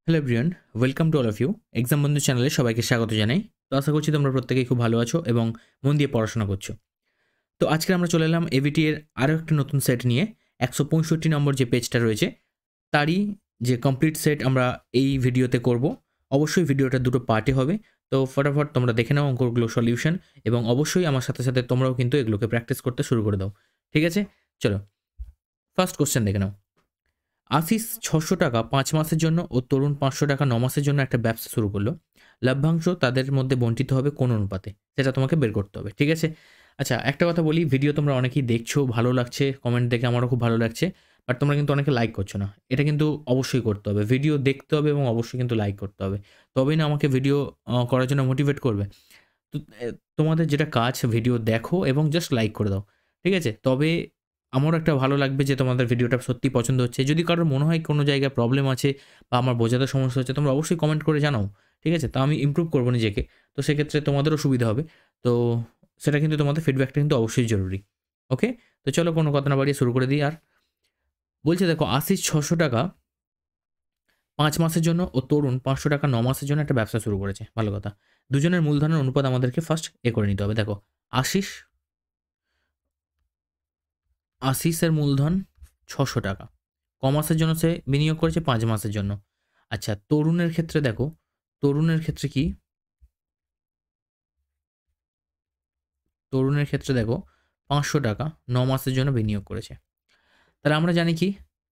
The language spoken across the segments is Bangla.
Hello everyone, welcome to all of you. Exam বন্ধু চ্যানেলে সবাইকে স্বাগত জানাই। তো আশা করছি তোমরা প্রত্যেকেই খুব ভালো আছো এবং মন দিয়ে পড়াশোনা করছো। তো আজকে আমরা চলে এলাম এভিটি এর আরও একটা নতুন সেট নিয়ে। 165 নম্বর যে পেজটা রয়েছে তারই যে কমপ্লিট সেট আমরা এই ভিডিওতে করব। অবশ্যই ভিডিওটা দুটো পার্টে হবে। তো ফটাফট তোমরা দেখে নাও অঙ্কগুলো সলিউশন, এবং অবশ্যই আমার সাথে সাথে তোমরাও কিন্তু এগুলোকে প্র্যাকটিস করতে শুরু করে দাও। ঠিক আছে, চলো ফার্স্ট কোশ্চেন দেখে নাও। আশিস 600 টাকা 5 মাসের জন্য ও তরুণ 500 টাকা 9 মাসের জন্য একটা ব্যবসা শুরু করলো। লভ্যাংশ তাদের মধ্যে বণ্টিত হবে কোন অনুপাতে, সেটা তোমাকে বের করতে হবে। ঠিক আছে, আচ্ছা একটা কথা বলি, ভিডিও তোমরা অনেকেই দেখছো, ভালো লাগছে, কমেন্ট দেখে আমারও খুব ভালো লাগছে, বাট তোমরা কিন্তু অনেকে লাইক করছো না। এটা কিন্তু অবশ্যই করতে হবে, ভিডিও দেখতে হবে এবং অবশ্যই কিন্তু লাইক করতে হবে, তবেই না আমাকে ভিডিও করার জন্য মোটিভেট করবে। তো তোমাদের যেটা কাজ, ভিডিও দেখো এবং জাস্ট লাইক করে দাও। ঠিক আছে, তবে আমারও একটা ভালো লাগবে যে তোমাদের ভিডিওটা সত্যিই পছন্দ হচ্ছে। যদি কারোর মনে হয় কোনো জায়গায় প্রবলেম আছে বা আমার বোঝাতে সমস্যা হচ্ছে, তোমরা অবশ্যই কমেন্ট করে জানাও। ঠিক আছে, তা আমি ইমপ্রুভ করবো নিজেকে। তো সেক্ষেত্রে তোমাদেরও সুবিধা হবে। তো সেটা কিন্তু তোমাদের ফিডব্যাকটা কিন্তু অবশ্যই জরুরি। ওকে, তো চলো কোনো কথা না বাড়িয়ে শুরু করে দিই। আর বলছে দেখো, আশিস 600 টাকা 5 মাসের জন্য ও তরুণ 500 টাকা 9 মাসের জন্য একটা ব্যবসা শুরু করেছে। ভালো কথা। দুজনের মূলধনের অনুপাত আমাদেরকে ফার্স্ট করে নিতে হবে। দেখো, আশিস আশিসের মূলধন 600 টাকা, ক মাসের জন্য সে বিনিয়োগ করেছে? 5 মাসের জন্য। আচ্ছা, তরুণের ক্ষেত্রে দেখো, তরুণের ক্ষেত্রে কি? তরুণের ক্ষেত্রে দেখো 500 টাকা 9 মাসের জন্য বিনিয়োগ করেছে। তাহলে আমরা জানি কি,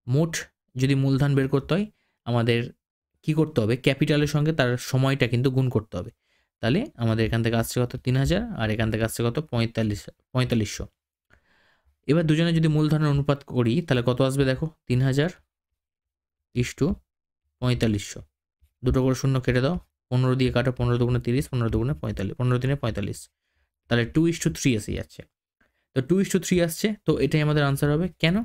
মোট যদি মূলধন বের করতে হয় আমাদের কি করতে হবে, ক্যাপিটালের সঙ্গে তার সময়টা কিন্তু গুণ করতে হবে। তাহলে আমাদের এখান থেকে আসছে কত? 3000, আর এখান থেকে আসছে কত? 4500। এবার দুজনে যদি মূলধনের অনুপাত করি তাহলে কত আসবে দেখো, 3000 ইস্টু 4500। দুটো করে শূন্য কেটে দাও, 15 দিয়ে কাটো, 15 দুগুণে 30, 15 দুগুণে 45, 15 দিনে 45, তাহলে 2:3 এসে যাচ্ছে। তো 2:3 আসছে, তো এটাই আমাদের আনসার হবে। কেন?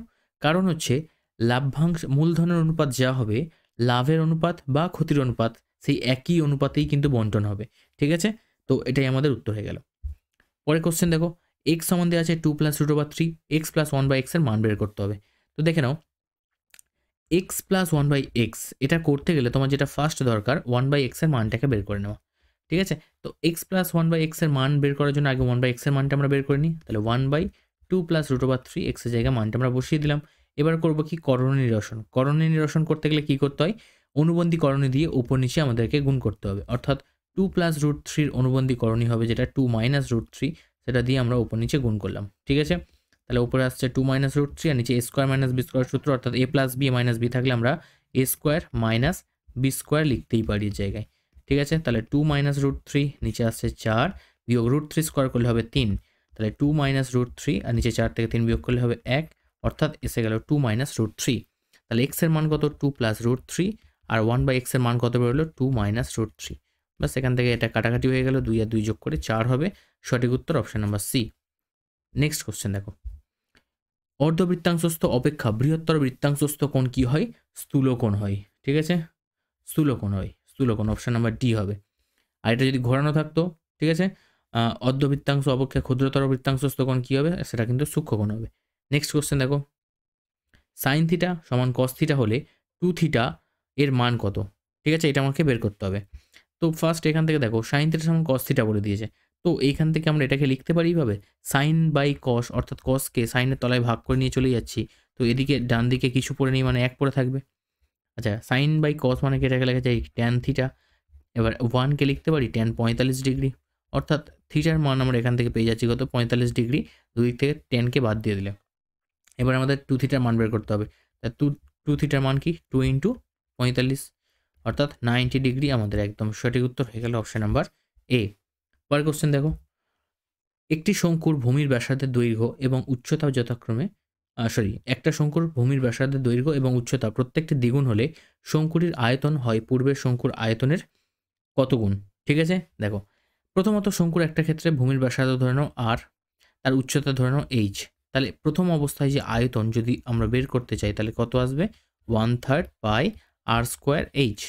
কারণ হচ্ছে লাভ্যাংশ মূলধনের অনুপাত যা হবে, লাভের অনুপাত বা ক্ষতির অনুপাত সেই একই অনুপাতেই কিন্তু বন্টন হবে। ঠিক আছে, তো এটাই আমাদের উত্তর হয়ে গেল। পরের কোশ্চেন দেখো, এক্স সম্বন্ধে আছে 2 + √3, এক্স প্লাস 1/x এর মান বের করতে হবে। তো দেখে নাও, এক্স প্লাস 1/x এটা করতে গেলে তোমার যেটা ফার্স্ট দরকার 1/x এর মানটাকে বের করে নেওয়া। ঠিক আছে, তো এক্স প্লাস 1/x এর মান বের করার জন্য আগে 1/x এর মানটা আমরা বের করে নিই। তাহলে 1/2 + √3 x এর জায়গায় মানটা আমরা বসিয়ে দিলাম। এবার করব কি, করণী নিরসন। করণী নিরসন করতে গেলে কি করতে হয়, অনুবন্ধী করণী দিয়ে উপর নিচে আমাদেরকে গুণ করতে হবে। অর্থাৎ 2 + √3 অনুবন্ধী করণী হবে যেটা 2 - √3, সেটা দিয়ে আমরা উপর নিচে গুণ করলাম। ঠিক আছে, তাহলে উপরে আসছে 2 - √3 আর নিচে a² - b² সূত্র, অর্থাৎ a + b - b থাকলে আমরা a² - b² লিখতেই পারি এর জায়গায়। ঠিক আছে, তাহলে 2 - √3, নিচে আসছে 4, বিয়োগ √3² করলে হবে 3, তাহলে 2 - √3 আর নিচে 4 থেকে 3 বিয়োগ করলে হবে 1, অর্থাৎ এসে গেল 2 - √3। তাহলে x এর মান কত? 2 + √3, আর 1/x এর মান কত বেরোলো? 2 - √3। বাস, এখান থেকে এটা কাটাকাটি হয়ে গেল, 2 আর 2 যোগ করে 4 হবে। সঠিক উত্তর option number C. Next question দেখো, অর্ধবৃত্তাংশস্থ অপেক্ষা বৃহত্তর বৃত্তাংশস্থ কোণ কি হয়? স্থূলকোণ হয়। ঠিক আছে, স্থূলকোণ হয়, স্থূলকোণ অপশন নাম্বার ডি হবে। আর এটা যদি ঘোরানো থাকতো, ঠিক আছে, অর্ধবৃত্তাংশ অপেক্ষা ক্ষুদ্রতর বৃত্তাংশস্থ কোণ কী হবে? সেটা কিন্তু সূক্ষ্মকোণ হবে। নেক্সট কোশ্চেন দেখো, সাইন থিটা সমান কস থিটা হলে 2 থিটা এর মান কত? ঠিক আছে, এটা আমাকে বের করতে হবে। তো ফার্স্ট এখান থেকে দেখো, সাইন থিটা সমান কস থিটা বলে দিয়েছে। তো এইখান থেকে আমরা এটাকে লিখতে পারি এইভাবে, সাইন বাই কস, অর্থাৎ কসকে সাইনের তলায় ভাগ করে নিয়ে চলে যাচ্ছি। তো এদিকে ডান দিকে কিছু পড়ে নেই, মানে 1 পড়ে থাকবে। আচ্ছা, সাইন বাই কস মানে কি, এটাকে লেখা যায় ট্যান থিটা। এবার 1কে লিখতে পারি ট্যান 45 ডিগ্রি, অর্থাৎ থিটার মান আমরা এখান থেকে পেয়ে যাচ্ছি কত? 45 ডিগ্রি। দুদিক থেকে 10কে বাদ দিয়ে দিলে এবার আমাদের 2 থিটার মান বের করতে হবে। তা 2 থিটার মান কি? 2 × 45, অর্থাৎ 90 ডিগ্রি। আমাদের একদম সঠিক উত্তর হয়ে গেল অপশন নাম্বার এ। পরের কোশ্চেন দেখো, একটি শঙ্কুর ভূমির ব্যাসার্ধের দৈর্ঘ্য এবং উচ্চতা যথাক্রমে একটা শঙ্কুর ভূমির ব্যাসার্ধের দৈর্ঘ্য এবং উচ্চতা প্রত্যেকটি দ্বিগুণ হলে শঙ্কুটির আয়তন হয় পূর্বের শঙ্কুর আয়তনের কত গুণ? ঠিক আছে, দেখো, প্রথমত শঙ্কুর একটা ক্ষেত্রে ভূমির ব্যাসার্ধ ধরে নাও আর, তার উচ্চতা ধরে নাও এইচ। তাহলে প্রথম অবস্থায় যে আয়তন যদি আমরা বের করতে চাই তাহলে কত আসবে? 1/3 পাই r² h।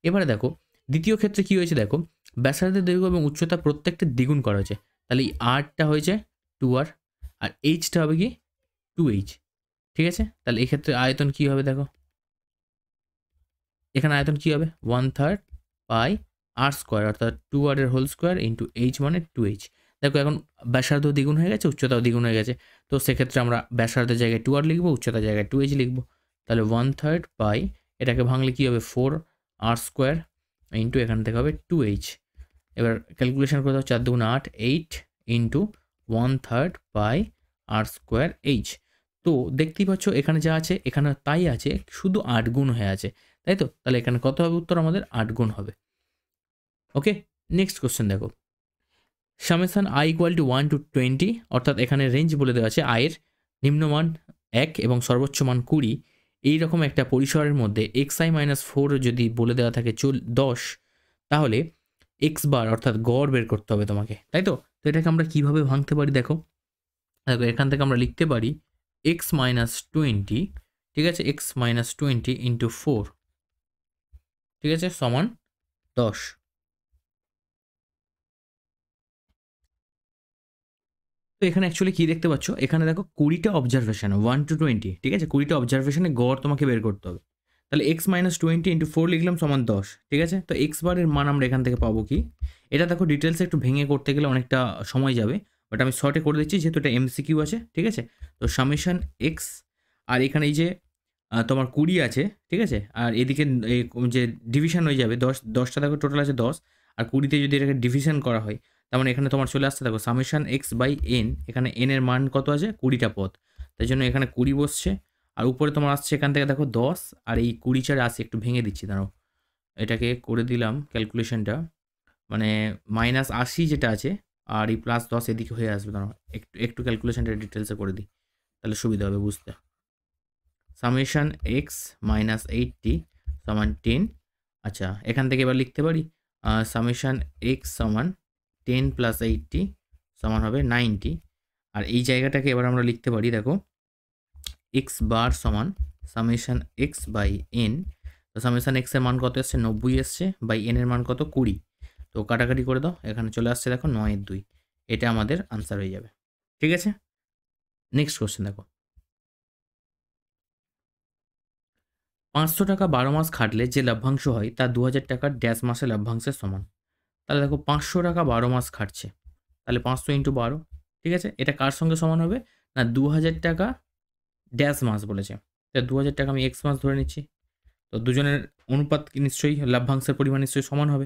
এবারে দেখো, দ্বিতীয় ক্ষেত্রে কি হয়েছে, দেখো ব্যাসার্ধের দৈর্ঘ্য এবং উচ্চতা প্রত্যেকটা দ্বিগুণ করা হয়েছে। তাহলে এই আরটা হয়েছে 2r, আর এইচটা হবে কি? 2h। ঠিক আছে, তাহলে এক্ষেত্রে আয়তন কি হবে দেখো, এখানে আয়তন কী হবে 1/3 পাই আর স্কোয়ার, অর্থাৎ 2r এর হোল স্কোয়ার ইন্টু এইচ মানে 2h। দেখো এখন ব্যাসার্ধ দ্বিগুণ হয়ে গেছে, উচ্চতাও দ্বিগুণ হয়ে গেছে, তো সেক্ষেত্রে আমরা ব্যাসার্ধের জায়গায় 2r লিখবো, উচ্চতার জায়গায় 2h লিখবো। তাহলে 1/3 পাই, এটাকে ভাঙলে কী হবে 4r স্কোয়ার ইন্টু এখান থেকে হবে 2h। এবার ক্যালকুলেশন করে দাও, 4 2 8, 8 ইন্টু 1/3 পাই আর স্কোয়ার এইচ। তো দেখতেই পাচ্ছ এখানে যা আছে এখানে তাই আছে, শুধু 8 গুণ হয়ে আছে, তাই তো? তাহলে এখানে কত হবে উত্তর আমাদের 8 গুণ হবে। ওকে, নেক্সট কোশ্চেন দেখো, summation i equal to 1 to 20, অর্থাৎ এখানে রেঞ্জ বলে দেওয়া আছে আয়ের নিম্নমান 1 এবং সর্বোচ্চ মান 20, এইরকম একটা পরিসরের মধ্যে xi মাইনাস 4 যদি বলে দেওয়া থাকে 10, তাহলে এক্স বার অর্থাৎ গড় বের করতে হবে তোমাকে, তাই তো? তো এটাকে আমরা কীভাবে ভাঙতে পারি দেখো, দেখো এখান থেকে আমরা লিখতে পারি এক্স মাইনাস 20, ঠিক আছে, এক্স মাইনাস 20 ইন্টু 4, ঠিক আছে, সমান 10। তো এখানে অ্যাকচুয়ালি কী দেখতে পাচ্ছ, এখানে দেখো 20টা অবজারভেশন 1 to 20, ঠিক আছে, 20টা অবজারভেশনে গড় তোমাকে বের করতে হবে। তাহলে এক্স মাইনাস 20 ইন্টু 4 লিখলাম সমান 10, ঠিক আছে। তো এক্স বারের মান আমরা এখান থেকে পাবো কি, এটা দেখো ডিটেলসে একটু ভেঙে করতে গেলে অনেকটা সময় যাবে, বাট আমি শর্টে করে দিচ্ছি যেহেতু এটা এমসিকিউ আছে, ঠিক আছে। তো সামেশন এক্স, আর এখানে এই যে তোমার 20 আছে, ঠিক আছে, আর এদিকে এই যে ডিভিশন হয়ে যাবে 10টা দেখো টোটাল আছে 10, আর 20তে যদি এটাকে ডিভিশন করা হয় তার মানে এখানে তোমার চলে আসছে দেখো সামেশন এক্স বাই এন, এখানে এন এর মান কত আছে 20টা পদ, তাই জন্য এখানে 20 বসছে, আর উপরে তোমার আসছে এখান থেকে দেখো 10, আর এই 20 চারে আসছে, একটু ভেঙে দিচ্ছি দাঁড়াও, এটাকে করে দিলাম ক্যালকুলেশনটা, মানে -80 যেটা আছে আর এই +10 এদিকে হয়ে আসবে, দাঁড়াও একটু একটু ক্যালকুলেশনটা ডিটেলসে করে দিই, তাহলে সুবিধা হবে বুঝতে। সামেশন এক্স মাইনাস 80 সমান 10, আচ্ছা এখান থেকে এবার লিখতে পারি সামেশন এক্স সমান 10 প্লাস 80 সমান হবে 90, আর এই জায়গাটাকে এবার আমরা লিখতে পারি দেখো এক্স বার সমান সামেশন এক্স বাই এন। তো সামেশন এক্সের মান কত এসছে 90 এসছে, বাই এন এর মান কত 20, তো কাটাকাটি করে দাও, এখানে চলে আসছে দেখো 9/2, এটা আমাদের আনসার হয়ে যাবে, ঠিক আছে। নেক্সট কোশ্চেন দেখো, 500 টাকা 12 মাস খাটলে যে লভ্যাংশ হয় তা 2000 টাকার ড্যাশ মাসে লভ্যাংশের সমান। তাহলে দেখো 500 টাকা 12 মাস খাটছে, তাহলে 500 ইন্টু 12, ঠিক আছে, এটা কার সঙ্গে সমান হবে না 2000 টাকা ড্যাশ মাস বলেছে, তাই 2000 টাকা আমি এক্স মাস ধরে নিচ্ছি, তো দুজনের অনুপাত নিশ্চয়ই লভ্যাংশের পরিমাণ নিশ্চয়ই সমান হবে,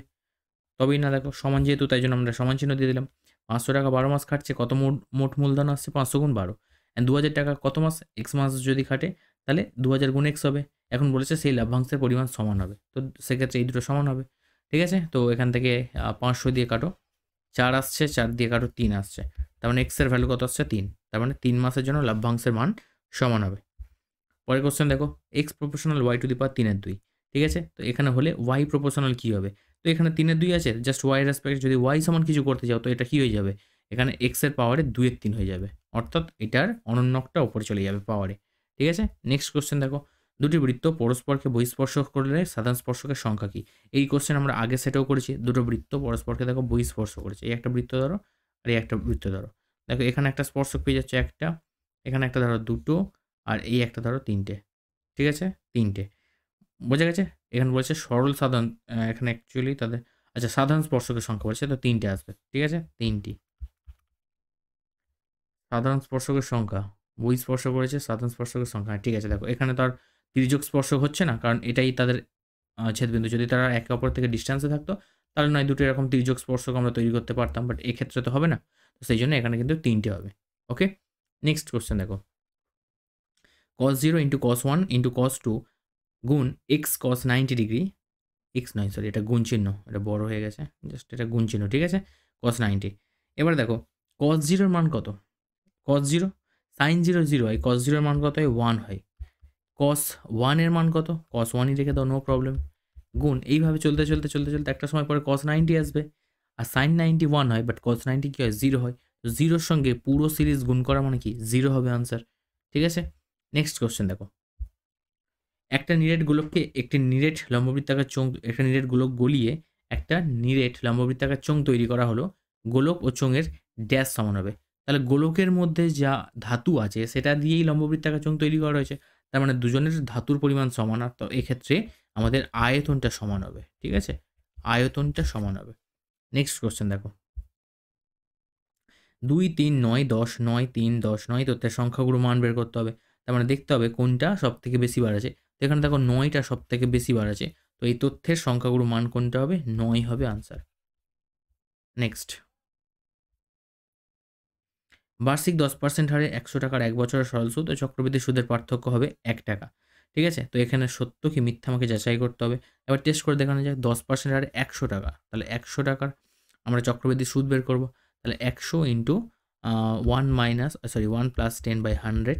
তবেই না দেখো সমান যেহেতু তাই জন্য আমরা সমান চিহ্ন দিয়ে দিলাম। 500 টাকা 12 মাস খাটছে, কত মোট মূলধন আসছে 500 গুণ 12, 2000 টাকা কত মাস এক্স মাস যদি খাটে তাহলে 2000 গুণ এক্স হবে, এখন বলেছে সেই লভ্যাংশের পরিমাণ সমান হবে, তো সেক্ষেত্রে এই দুটো সমান হবে, ঠিক আছে। তো এখান থেকে 500 দিয়ে কাটো 4 আসছে, 4 দিয়ে কাটো 3 আসছে, তার মানে এক্সের ভ্যালু কত আসছে 3, তার মানে 3 মাসের জন্য লভ্যাংশের মান সমান হবে। পরের কোশ্চেন দেখো, x proportional y to the power 3/2, ঠিক আছে, তো এখানে হলে ওয়াই প্রপোর্শনাল কী হবে, তো এখানে 3/2 আছে, জাস্ট ওয়াই রেসপেক্ট যদি ওয়াই সমান কিছু করতে চাও তো এটা কী হয়ে যাবে, এখানে এক্সের পাওয়ারে 2/3 হয়ে যাবে, অর্থাৎ এটার অনন্যকটা ওপরে চলে যাবে পাওয়ারে, ঠিক আছে। নেক্সট কোশ্চেন দেখো, দুটি বৃত্ত পরস্পরকে বহিঃস্পর্শ করলে সাধারণ স্পর্শকের সংখ্যা কী। এই কোশ্চেন আমরা আগে সেটাও করেছি, দুটো বৃত্ত পরস্পরকে দেখো বহিঃস্পর্শ করেছে, এই একটা বৃত্ত ধরো আর এই একটা বৃত্ত ধরো, দেখো এখানে একটা স্পর্শক পেয়ে যাচ্ছে একটা, এখানে একটা ধরো দুটো, আর এই একটা ধরো তিনটে, ঠিক আছে, তিনটে, বোঝা গেছে। এখানে বলছে সরল সাধারণ, এখানে অ্যাকচুয়ালি তাদের আচ্ছা সাধারণ স্পর্শকের সংখ্যা বলছে, তো তিনটে আসবে, ঠিক আছে, তিনটি সাধারণ স্পর্শকের সংখ্যা, বহিঃস্পর্শ করেছে সাধারণ স্পর্শকের সংখ্যা, ঠিক আছে। দেখো এখানে তো আর তির্যক স্পর্শক হচ্ছে না, কারণ এটাই তাদের ছেদবিন্দু, যদি তারা একে অপর থেকে ডিস্টেন্সে থাকতো তাহলে নয় দুটো এরকম তির্যক স্পর্শক আমরা তৈরি করতে পারতাম, বাট এক্ষেত্রে তো হবে না, তো সেই জন্য এখানে কিন্তু তিনটে হবে। ওকে, নেক্সট কোশ্চেন দেখো, cos 0 into cos 1 into cos 2 গুণ এক্স cos 90 ডিগ্রি, এক্স নয় সরি এটা গুণ চিহ্ন, এটা বড় হয়ে গেছে, জাস্ট এটা গুণ চিহ্ন, ঠিক আছে, cos 90। এবার দেখো cos 0 এর মান কত, cos 0 sin 0 0 হয়, cos 0 এর মান কত হয় 1 হয়, cos 1 এর মান কত, cos 1ই রেখে দাও নো প্রবলেম, গুণ এইভাবে চলতে চলতে চলতে চলতে একটা সময় পরে cos 90 আসবে, আর sin 90 1 হয়, বাট cos 90 কী হয় 0 হয়, তো 0-র সঙ্গে পুরো সিরিজ গুণ করা মানে কি 0 হবে আনসার, ঠিক আছে। নেক্সট কোশ্চেন দেখো, একটা নিরেট গোলককে একটি নিরেট লম্ববৃত্তাকার চোঙ, একটা নিরেট গোলক গলিয়ে একটা নিরেট লম্ববৃত্তাকার চোঙ তৈরি করা হলো, গোলক ও চোঙের ড্যাশ সমান হবে, তাহলে গোলকের মধ্যে যা ধাতু আছে সেটা দিয়েই লম্ববৃত্তাকার চোঙ তৈরি করা হয়েছে, তার মানে দুজনের ধাতুর পরিমাণ সমান, আর তো এক্ষেত্রে আমাদের আয়তনটা সমান হবে। ঠিক আছে, আয়তনটা সমান হবে। নেক্সট কোশ্চেন দেখো, 2, 3, 9, 10, 9, 3, 10, 9 তথ্যের সংখ্যাগুলোর মান বের করতে হবে। তার মানে দেখতে হবে কোনটা সব থেকে বেশি বার আছে। তো এখানে দেখো 9টা সব থেকে বেশি বার আছে, তো এই তথ্যের সংখ্যাগুলোর মান কোনটা হবে? 9 হবে আনসার। নেক্সট, বার্ষিক 10% হারে 100 টাকার 1 বছরের সরল সুদ ও চক্রবৃদ্ধি সুদের পার্থক্য হবে 1 টাকা। ঠিক আছে, তো এখানে সত্য কি মিথ্যা আমাকে যাচাই করতে হবে। এবার টেস্ট করে দেখানো যায়, 10% হারে 100 টাকা, তাহলে 100 টাকার আমরা চক্রবৃদ্ধি সুদ বের করব। তাহলে 100 ইন্টু 1 প্লাস 10/100,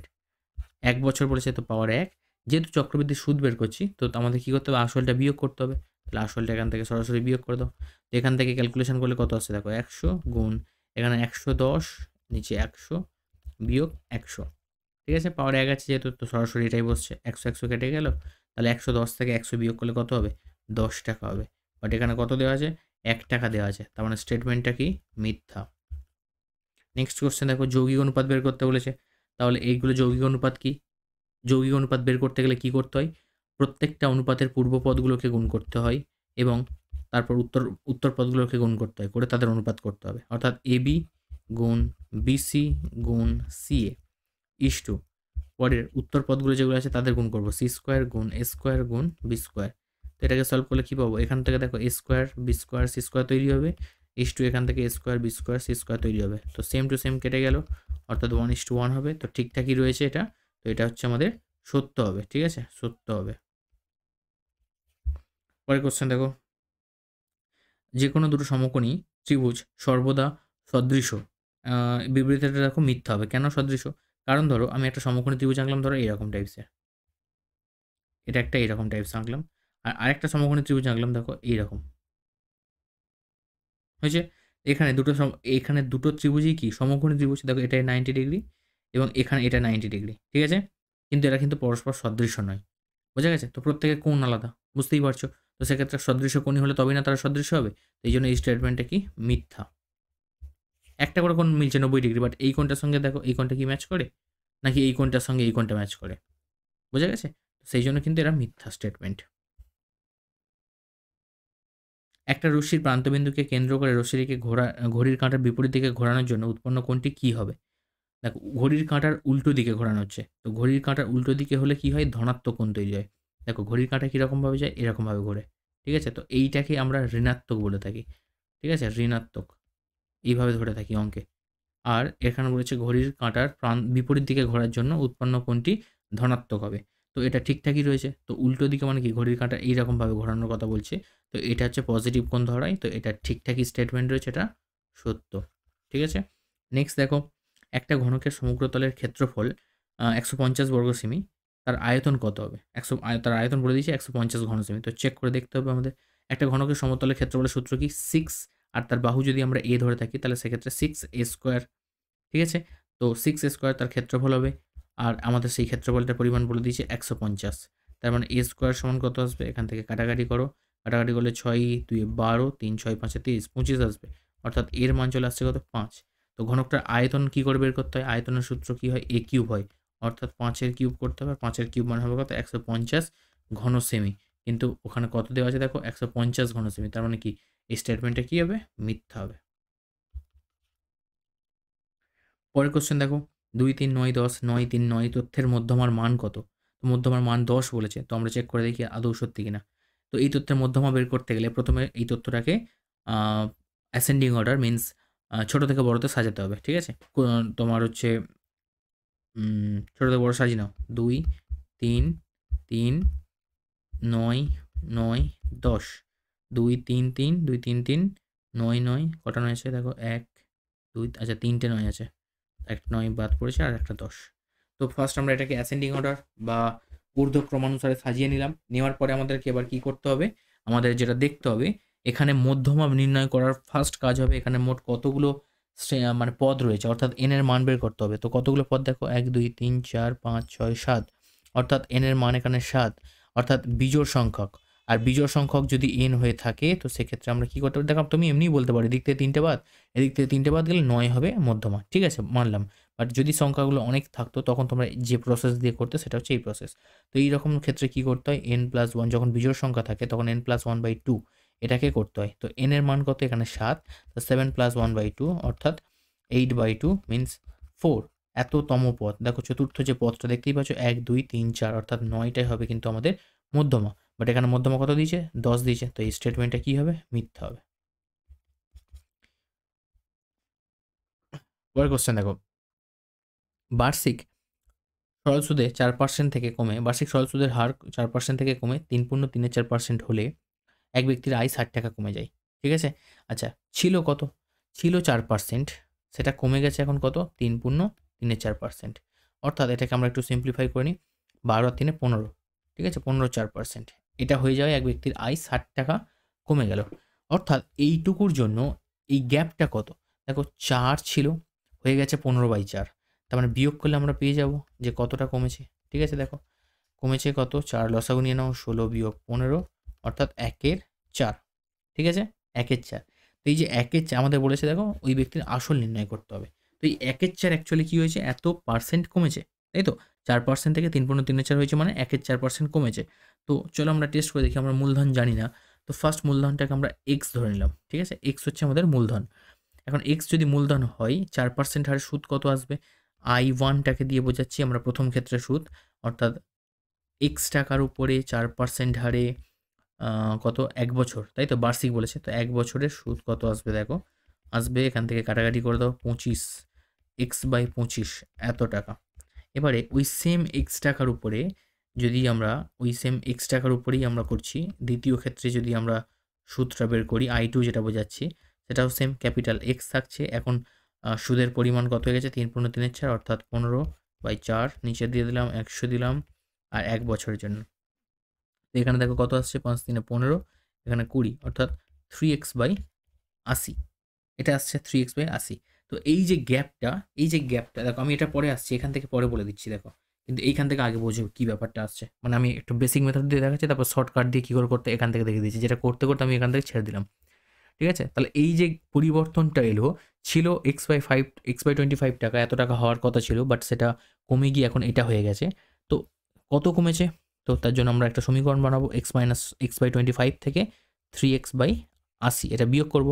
1 বছর বলেছে তো পাওয়ার 1। যেহেতু চক্রবৃদ্ধি সুদ বের করছি, তো আমাদের কী করতে হবে? আসলটা বিয়োগ করতে হবে। তাহলে আসলটা এখান থেকে সরাসরি বিয়োগ করে দাও। তো এখান থেকে ক্যালকুলেশন করলে কত আসছে দেখো, 100 গুণ এখানে 110, নিচে 100 বিয়োগ 100। ঠিক আছে, পাওয়ার 1 আছে যেহেতু, তো সরাসরি এটাই বসছে। 100 কেটে গেল, তাহলে 110 থেকে 100 বিয়োগ করলে কত হবে? 10 টাকা হবে। বাট এখানে কত দেওয়া আছে? 1 টাকা দেওয়া আছে, তার মানে স্টেটমেন্টটা কি? মিথ্যা। নেক্সট কোশ্চেন দেখো, যৌগিক অনুপাত বের করতে বলেছে। তাহলে এইগুলো যৌগিক অনুপাত কি? যৌগিক অনুপাত বের করতে গেলে কি করতে হয়? প্রত্যেকটা অনুপাতের পূর্ব পদগুলোকে গুণ করতে হয় এবং তারপর উত্তর পদগুলোকে গুণ করতে হয়, করে তাদের অনুপাত করতে হবে। অর্থাৎ এবি গুণ বিসি গুণ সিএ ইস টু পরের উত্তর পদগুলো যেগুলো আছে তাদের গুণ করবো, সি স্কোয়ার গুণ এ স্কোয়ার গুণ বি স্কোয়ার। তো এটাকে সলভ করলে কী পাবো? এখান থেকে দেখো a square b square c square তৈরি হবে, ইস টু এখান থেকে a square b square c square তৈরি হবে। তো সেম টু সেম কেটে গেল, অর্থাৎ 1:1 হবে। তো ঠিকঠাকই রয়েছে এটা। তো এটা হচ্ছে আমাদের সত্য হবে। ঠিক আছে, সত্য হবে। পরের কোশ্চেন দেখো, যে কোনো দুটো সমকোণী ত্রিভুজ সর্বদা সদৃশ, বিবৃতিটা দেখো মিথ্যা হবে। কেন সদৃশ? কারণ ধরো আমি একটা সমকোণী ত্রিভুজ আঁকলাম, ধরো এরকম টাইপসের, এটা একটা এরকম টাইপস আঁকলাম, আর আরেকটা সমকোণী ত্রিভুজ আঁকলাম দেখো এইরকম হয়েছে। এখানে দুটো ত্রিভুজই কি সমকোণী ত্রিভুজ, দেখো এটা 90 ডিগ্রি এবং এখানে এটা 90 ডিগ্রি। ঠিক আছে, কিন্তু এরা কিন্তু পরস্পর সদৃশ নয়। বোঝা গেছে? তো প্রত্যেকের কোণ আলাদা, বুঝতেই পারছো। তো সেক্ষেত্রে সদৃশ কোণই হলে তবেই না তারা সদৃশ হবে। তো এই জন্য এই স্টেটমেন্টটা কি? মিথ্যা। একটা করে কোণ মিলছে 90 ডিগ্রি, বাট এই কোণটার সঙ্গে দেখো এই কোণটা কি ম্যাচ করে, নাকি এই কোণটার সঙ্গে এই কোণটা ম্যাচ করে? বোঝা গেছে? সেই জন্য কিন্তু এরা মিথ্যা স্টেটমেন্ট। একটা রশ্মির প্রান্তবিন্দুকে কেন্দ্র করে রশ্মিটিকে ঘড়ির কাঁটার বিপরীত দিকে ঘোরানোর জন্য উৎপন্ন কোণটি কী হবে? দেখো ঘড়ির কাঁটার উল্টো দিকে ঘোরানো হচ্ছে, তো ঘড়ির কাঁটার উল্টো দিকে হলে কি হয়? ধনাত্মক কোণ তৈরি হয়। দেখো ঘড়ির কাঁটা কীরকমভাবে যায়? এরকমভাবে ঘোরে। ঠিক আছে, তো এইটাকে আমরা ঋণাত্মক বলে থাকি। ঠিক আছে, ঋণাত্মক এইভাবে ধরে থাকি অঙ্কে। আর এখানে বলেছে ঘড়ির কাঁটার বিপরীত দিকে ঘোরার জন্য উৎপন্ন কোণটি ধনাত্মক হবে। তো এটা ঠিকঠাকই রয়েছে। তো উল্টো দিকে মানে কি? ঘড়ির কাঁটা এইরকমভাবে ঘোরানোর কথা বলছে। তো এটা হচ্ছে পজিটিভ কোণ ধরায়। তো এটা ঠিকঠাকই স্টেটমেন্ট রয়েছে, এটা সত্য। ঠিক আছে, নেক্সট দেখো, একটা ঘনকের সমগ্রতলের ক্ষেত্রফল 150 বর্গ সেমি, তার আয়তন কত হবে? তার আয়তন বলে দিয়েছে 150 ঘন সেমি। তো চেক করে দেখতে হবে আমাদের। একটা ঘনকের সমতলের ক্ষেত্রফলের সূত্র কি? 6, আর তার বাহু যদি আমরা এ ধরে থাকি তাহলে সেক্ষেত্রে 6a স্কোয়ার। ঠিক আছে, তো 6a স্কোয়ার তার ক্ষেত্রফল হবে, আর আমাদের সেই ক্ষেত্রফলটার পরিমাণ বলে দিয়েছে 150। তার মানে a স্কোয়ার সমান কত আসবে? এখান থেকে কাটাকাটি করো, কাটাকাটি করলে 6 2 12, 3 6 5 30, 25 আসবে। অর্থাৎ এর মান চলে আসছে কত? 5। তো ঘনকটার আয়তন কী করে বের করতে হয়? আয়তনের সূত্র কী হয়? a কিউব হয়, অর্থাৎ 5-এর কিউব করতে হবে। 5-এর কিউব মানে হবে কত? 150 ঘন সেমি। কিন্তু ওখানে কত দেওয়া আছে দেখো? 150 ঘন সেমি। তার মানে কি এই স্টেটমেন্টটা কী হবে? মিথ্যা হবে। পরের কোশ্চেন দেখো, 2 3 9 10 9 3 9 তথ্যের মধ্যমার মান কত? তো মধ্যমার মান 10 বলেছে, তো আমরা চেক করে দেখি আদৌ সত্যি কিনা। তো এই তথ্যের মধ্যমা বের করতে গেলে প্রথমে এই তথ্যটাকে অ্যাসেন্ডিং অর্ডার মিন্স ছোটো থেকে বড়তে সাজাতে হবে। ঠিক আছে, তোমার হচ্ছে ছোটো থেকে বড় সাজিয়ে নাও। 2 3 3 9 9 10, 2 3 3 2 3 3 9 9 কটা 9 আছে দেখো? 1 2, আচ্ছা 3টে 9 আছে, একটা 9 বাদ পড়েছে আর একটা 10। তো ফার্স্ট আমরা এটাকে অ্যাসেন্ডিং অর্ডার বা ঊর্ধ্বক্রমানুসারে সাজিয়ে নিলাম। নেওয়ার পরে আমাদেরকে এবার কী করতে হবে? আমাদের যেটা দেখতে হবে, এখানে মধ্যমা নির্ণয় করার ফার্স্ট কাজ হবে এখানে মোট কতগুলো মানে পদ রয়েছে, অর্থাৎ এন এর মান বের করতে হবে। তো কতগুলো পদ দেখো? 1 2 3 4 5 6 7, অর্থাৎ এন এর মান এখানে 7, অর্থাৎ বিজোড় সংখ্যক। আর বিজোড় সংখ্যক যদি এন হয়ে থাকে তো সেক্ষেত্রে আমরা কী করতে পারি? দেখো তুমি এমনিই বলতে পারো এদিক থেকে 3টে বাদ, এদিক থেকে 3টে বাদ গেলে 9 হবে মধ্যমা। ঠিক আছে, মানলাম। বাট যদি সংখ্যাগুলো অনেক থাকতো তখন তোমরা যে প্রসেস দিয়ে করতে সেটা হচ্ছে এই প্রসেস। তো এইরকম ক্ষেত্রে কী করতে হয়, n+1 যখন বিজোড় সংখ্যা থাকে তখন n+1/2 এটাকে করতে হয়। তো n এর মান কত এখানে 7, তো 7+1/2 অর্থাৎ 8/2 মিনস 4। এততম পদ, দেখো চতুর্থ যে পদটা দেখতেই পাচ্ছ 1 2 3 4 অর্থাৎ 9টাই হবে কিন্তু আমাদের মধ্যমা। বাট এখানে মধ্যমা কত দিয়েছে, 10 দিয়েছে, তো এই স্টেটমেন্টটা কী হবে, মিথ্যা হবে। পরের কোশ্চেন দেখো, বার্ষিক সরল সুদে 4% থেকে কমে, বার্ষিক সরল সুদের হার 4% থেকে কমে 3.34% হলে এক ব্যক্তির আয় 60 টাকা কমে যায়। ঠিক আছে, আচ্ছা ছিল কত, ছিল 4%, সেটা কমে গেছে এখন কত, 3.34%। অর্থাৎ এটাকে আমরা একটু সিম্পলিফাই করে নিই, 12 আর 3 15, ঠিক আছে, 15 4%, এটা হয়ে যায় এক ব্যক্তির আয় 60 টাকা কমে গেল। অর্থাৎ এইটুকুর জন্য এই গ্যাপটা কত, দেখো 4 ছিল হয়ে গেছে 15/4, তার মানে বিয়োগ করলে আমরা পেয়ে যাব যে কতটা কমেছে। ঠিক আছে, দেখো কমেছে কত, 4 লসাগু নিয়ে নাও, 16 বিয়োগ 15 অর্থাৎ 1/4। ঠিক আছে, 1/4। তো এই যে 1/4 আমাদের বলেছে, দেখো ওই ব্যক্তির আসল নির্ণয় করতে হবে। তো এই 1/4 অ্যাকচুয়ালি কী হয়েছে, এত পার্সেন্ট কমেছে, তাই তো 4% থেকে 3.34 হয়েছে মানে 1/4% কমেছে। তো চলো আমরা টেস্ট করে দেখি, আমরা মূলধন জানি না, তো ফার্স্ট মূলধনটাকে আমরা এক্স ধরে নিলাম। ঠিক আছে, এক্স হচ্ছে আমাদের মূলধন। এখন এক্স যদি মূলধন হয় 4% হারে সুদ কত আসবে, I1টাকে দিয়ে বোঝাচ্ছি আমরা প্রথম ক্ষেত্রে সুদ, অর্থাৎ এক্স টাকার উপরে 4% হারে কত, 1 বছর, তাই তো বার্ষিক বলেছে, তো 1 বছরের সুদ কত আসবে, দেখো আসবে এখান থেকে কাটাকাটি করে দাও 25, x/25 এত টাকা। এবারে ওই সেম এক্স টাকার উপরে যদি আমরা, ওই সেম এক্স টাকার উপরেই আমরা করছি, দ্বিতীয় ক্ষেত্রে যদি আমরা সুদটা বের করি I2 যেটা বোঝাচ্ছি, সেটাও সেম ক্যাপিটাল এক্স থাকছে। এখন সুদের পরিমাণ কত হয়ে গেছে, 3.34 অর্থাৎ 15/4, নিচে দিয়ে দিলাম 100 দিলাম, আর 1 বছরের জন্য। তো এখানে দেখো কত আসছে, 5 3 15, এখানে 20 অর্থাৎ 3x/80, এটা আসছে 3x/80। তো এই যে গ্যাপটা, এই যে গ্যাপটা দেখো, আমি এটা পরে আসছি, এখান থেকে পরে বলে দিচ্ছি, দেখো কিন্তু এইখান থেকে আগে বোঝো কী ব্যাপারটা আসছে, মানে আমি একটু বেসিক মেথড দিয়ে দেখাচ্ছি, তারপর শর্টকাট দিয়ে কী করে করতে এখান থেকে দেখে দিচ্ছি, যেটা করতে করতে আমি এখান থেকে ছেড়ে দিলাম। ঠিক আছে, তাহলে এই যে পরিবর্তনটা এলো, ছিল x/5, x/25 টাকা, এত টাকা হওয়ার কথা ছিল, বাট সেটা কমে গিয়ে এখন এটা হয়ে গেছে। তো কত কমেছে, তো তার জন্য আমরা একটা সমীকরণ বানাবো, x/25 থেকে 3x/80, এটা বিয়োগ করব।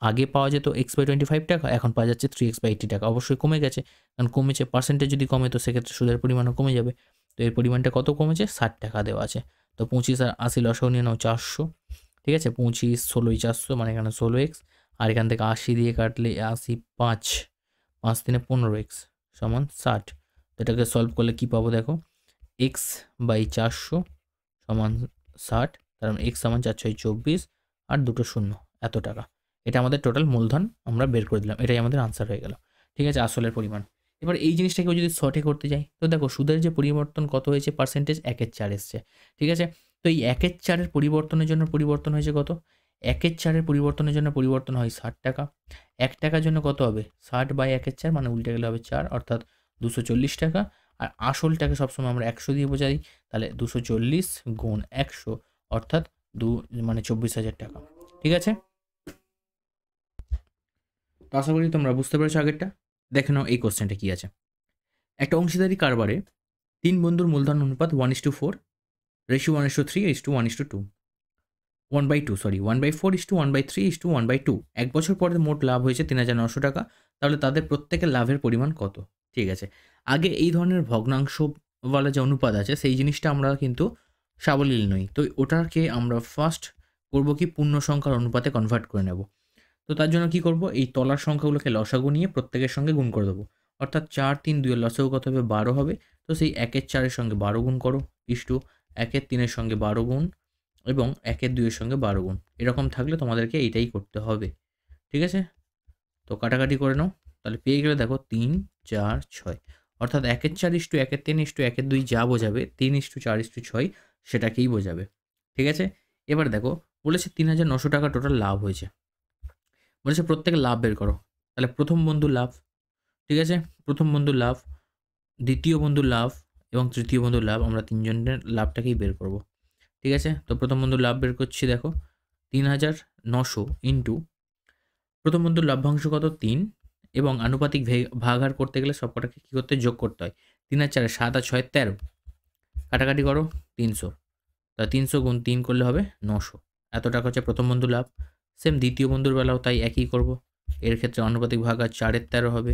আগে পাওয়া যেত x/25 টাকা, এখন পাওয়া যাচ্ছে 3x/80 টাকা, অবশ্যই কমে গেছে, কারণ কমেছে, পার্সেন্টেজ যদি কমে তো সেক্ষেত্রে সুদের পরিমাণও কমে যাবে। তো এর পরিমাণটা কত কমেছে, 60 টাকা দেওয়া আছে। তো 25 আর 80 লসাগু নিয়ে নাও 400, ঠিক আছে, 25 16 400 মানে এখানে 16x, আর এখান থেকে 80 দিয়ে কাটলে 80 5 5 3 15x সমান 60। তো এটাকে সলভ করলে কী পাবো, দেখো x/400 সমান 60, তার মানে x সমান 4 6 24 আর দুটো শূন্য, এত টাকা। এটা আমাদের টোটাল মূলধন আমরা বের করে দিলাম, এটাই আমাদের আনসার হয়ে গেল। ঠিক আছে, আসলের পরিমাণ। এবার এই জিনিসটাকেও যদি শর্টে করতে যাই, তো দেখো সুদের যে পরিবর্তন কত হয়েছে, পার্সেন্টেজ 1/4 এসছে। ঠিক আছে, তো এই 1/4 পরিবর্তনের জন্য পরিবর্তন হয়েছে কত, 1/4 পরিবর্তনের জন্য পরিবর্তন হয় 60 টাকা। 1 টাকার জন্য কত হবে, 60/1/4 মানে উল্টে গেলে হবে 4, অর্থাৎ 240 টাকা। আর আসলটাকে সবসময় আমরা 100 দিয়ে বোঝাই, তাহলে 240 গুণ 100 অর্থাৎ মানে 24,000 টাকা। ঠিক আছে, তো আশা করি তোমরা বুঝতে পেরেছো আগেরটা। দেখে নাও এই কোশ্চেনটা কী আছে। একটা অংশীদারি কারবারে 3 বন্ধুর মূলধন অনুপাত 1:4, রেশিও 1:3, 1:2, 1/2 সরি 1/4, 1/3, 1/2। 1 বছর পরে মোট লাভ হয়েছে 3,900 টাকা, তাহলে তাদের প্রত্যেকের লাভের পরিমাণ কত। ঠিক আছে, আগে এই ধরনের ভগ্নাংশওয়ালা যে অনুপাত আছে সেই জিনিসটা আমরা কিন্তু সাবলীল নই, তো ওটাকে আমরা ফার্স্ট করবো কি, পূর্ণ সংখ্যার অনুপাতে কনভার্ট করে নেব। তো তার জন্য কী করব, এই তলার সংখ্যাগুলোকে লসাগু নিয়ে প্রত্যেকের সঙ্গে গুণ করে দেবো, অর্থাৎ 4 3 2 এর লসাগু কত হবে, 12 হবে। তো সেই 1/4 সঙ্গে 12 গুণ করো, ইস্টু 1/3 সঙ্গে 12 গুণ এবং 1/2 সঙ্গে 12 গুণ, এরকম থাকলে তোমাদেরকে এইটাই করতে হবে। ঠিক আছে, তো কাটাকাটি করে নাও, তাহলে পেয়ে গেলে দেখো 3 4 6, অর্থাৎ 1/4 ইস্টু 1/3 ইস্টু 1/2 যা বোঝাবে, 3:4:6 সেটাকেই বোঝাবে। ঠিক আছে, এবার দেখো বলেছে 3,900 টাকা টোটাল লাভ হয়েছে, বলেছে প্রত্যেকের লাভ বের করো। তাহলে প্রথম বন্ধুর লাভ, ঠিক আছে, প্রথম বন্ধুর লাভ, দ্বিতীয় বন্ধুর লাভ এবং তৃতীয় বন্ধুর লাভ, আমরা তিনজনের লাভটাকেই বের করব। ঠিক আছে, তো প্রথম বন্ধুর লাভ বের করছি, দেখো 3,900 ইন্টু প্রথম বন্ধুর লভ্যাংশ কত 3 এবং আনুপাতিক ভাগাহার করতে গেলে সবকটাকে কী করতে হয়? যোগ করতে হয়। 3 আর 4 7 আর 6 13, কাটাকাটি করো 300, তা 300 গুণ 3 করলে হবে 900। এত টাকা হচ্ছে প্রথম বন্ধু লাভ। সেম দ্বিতীয় বন্ধুর বেলাও তাই একই করব। এর ক্ষেত্রে আনুপাতিক ভাগাহার 4 এর 13 হবে,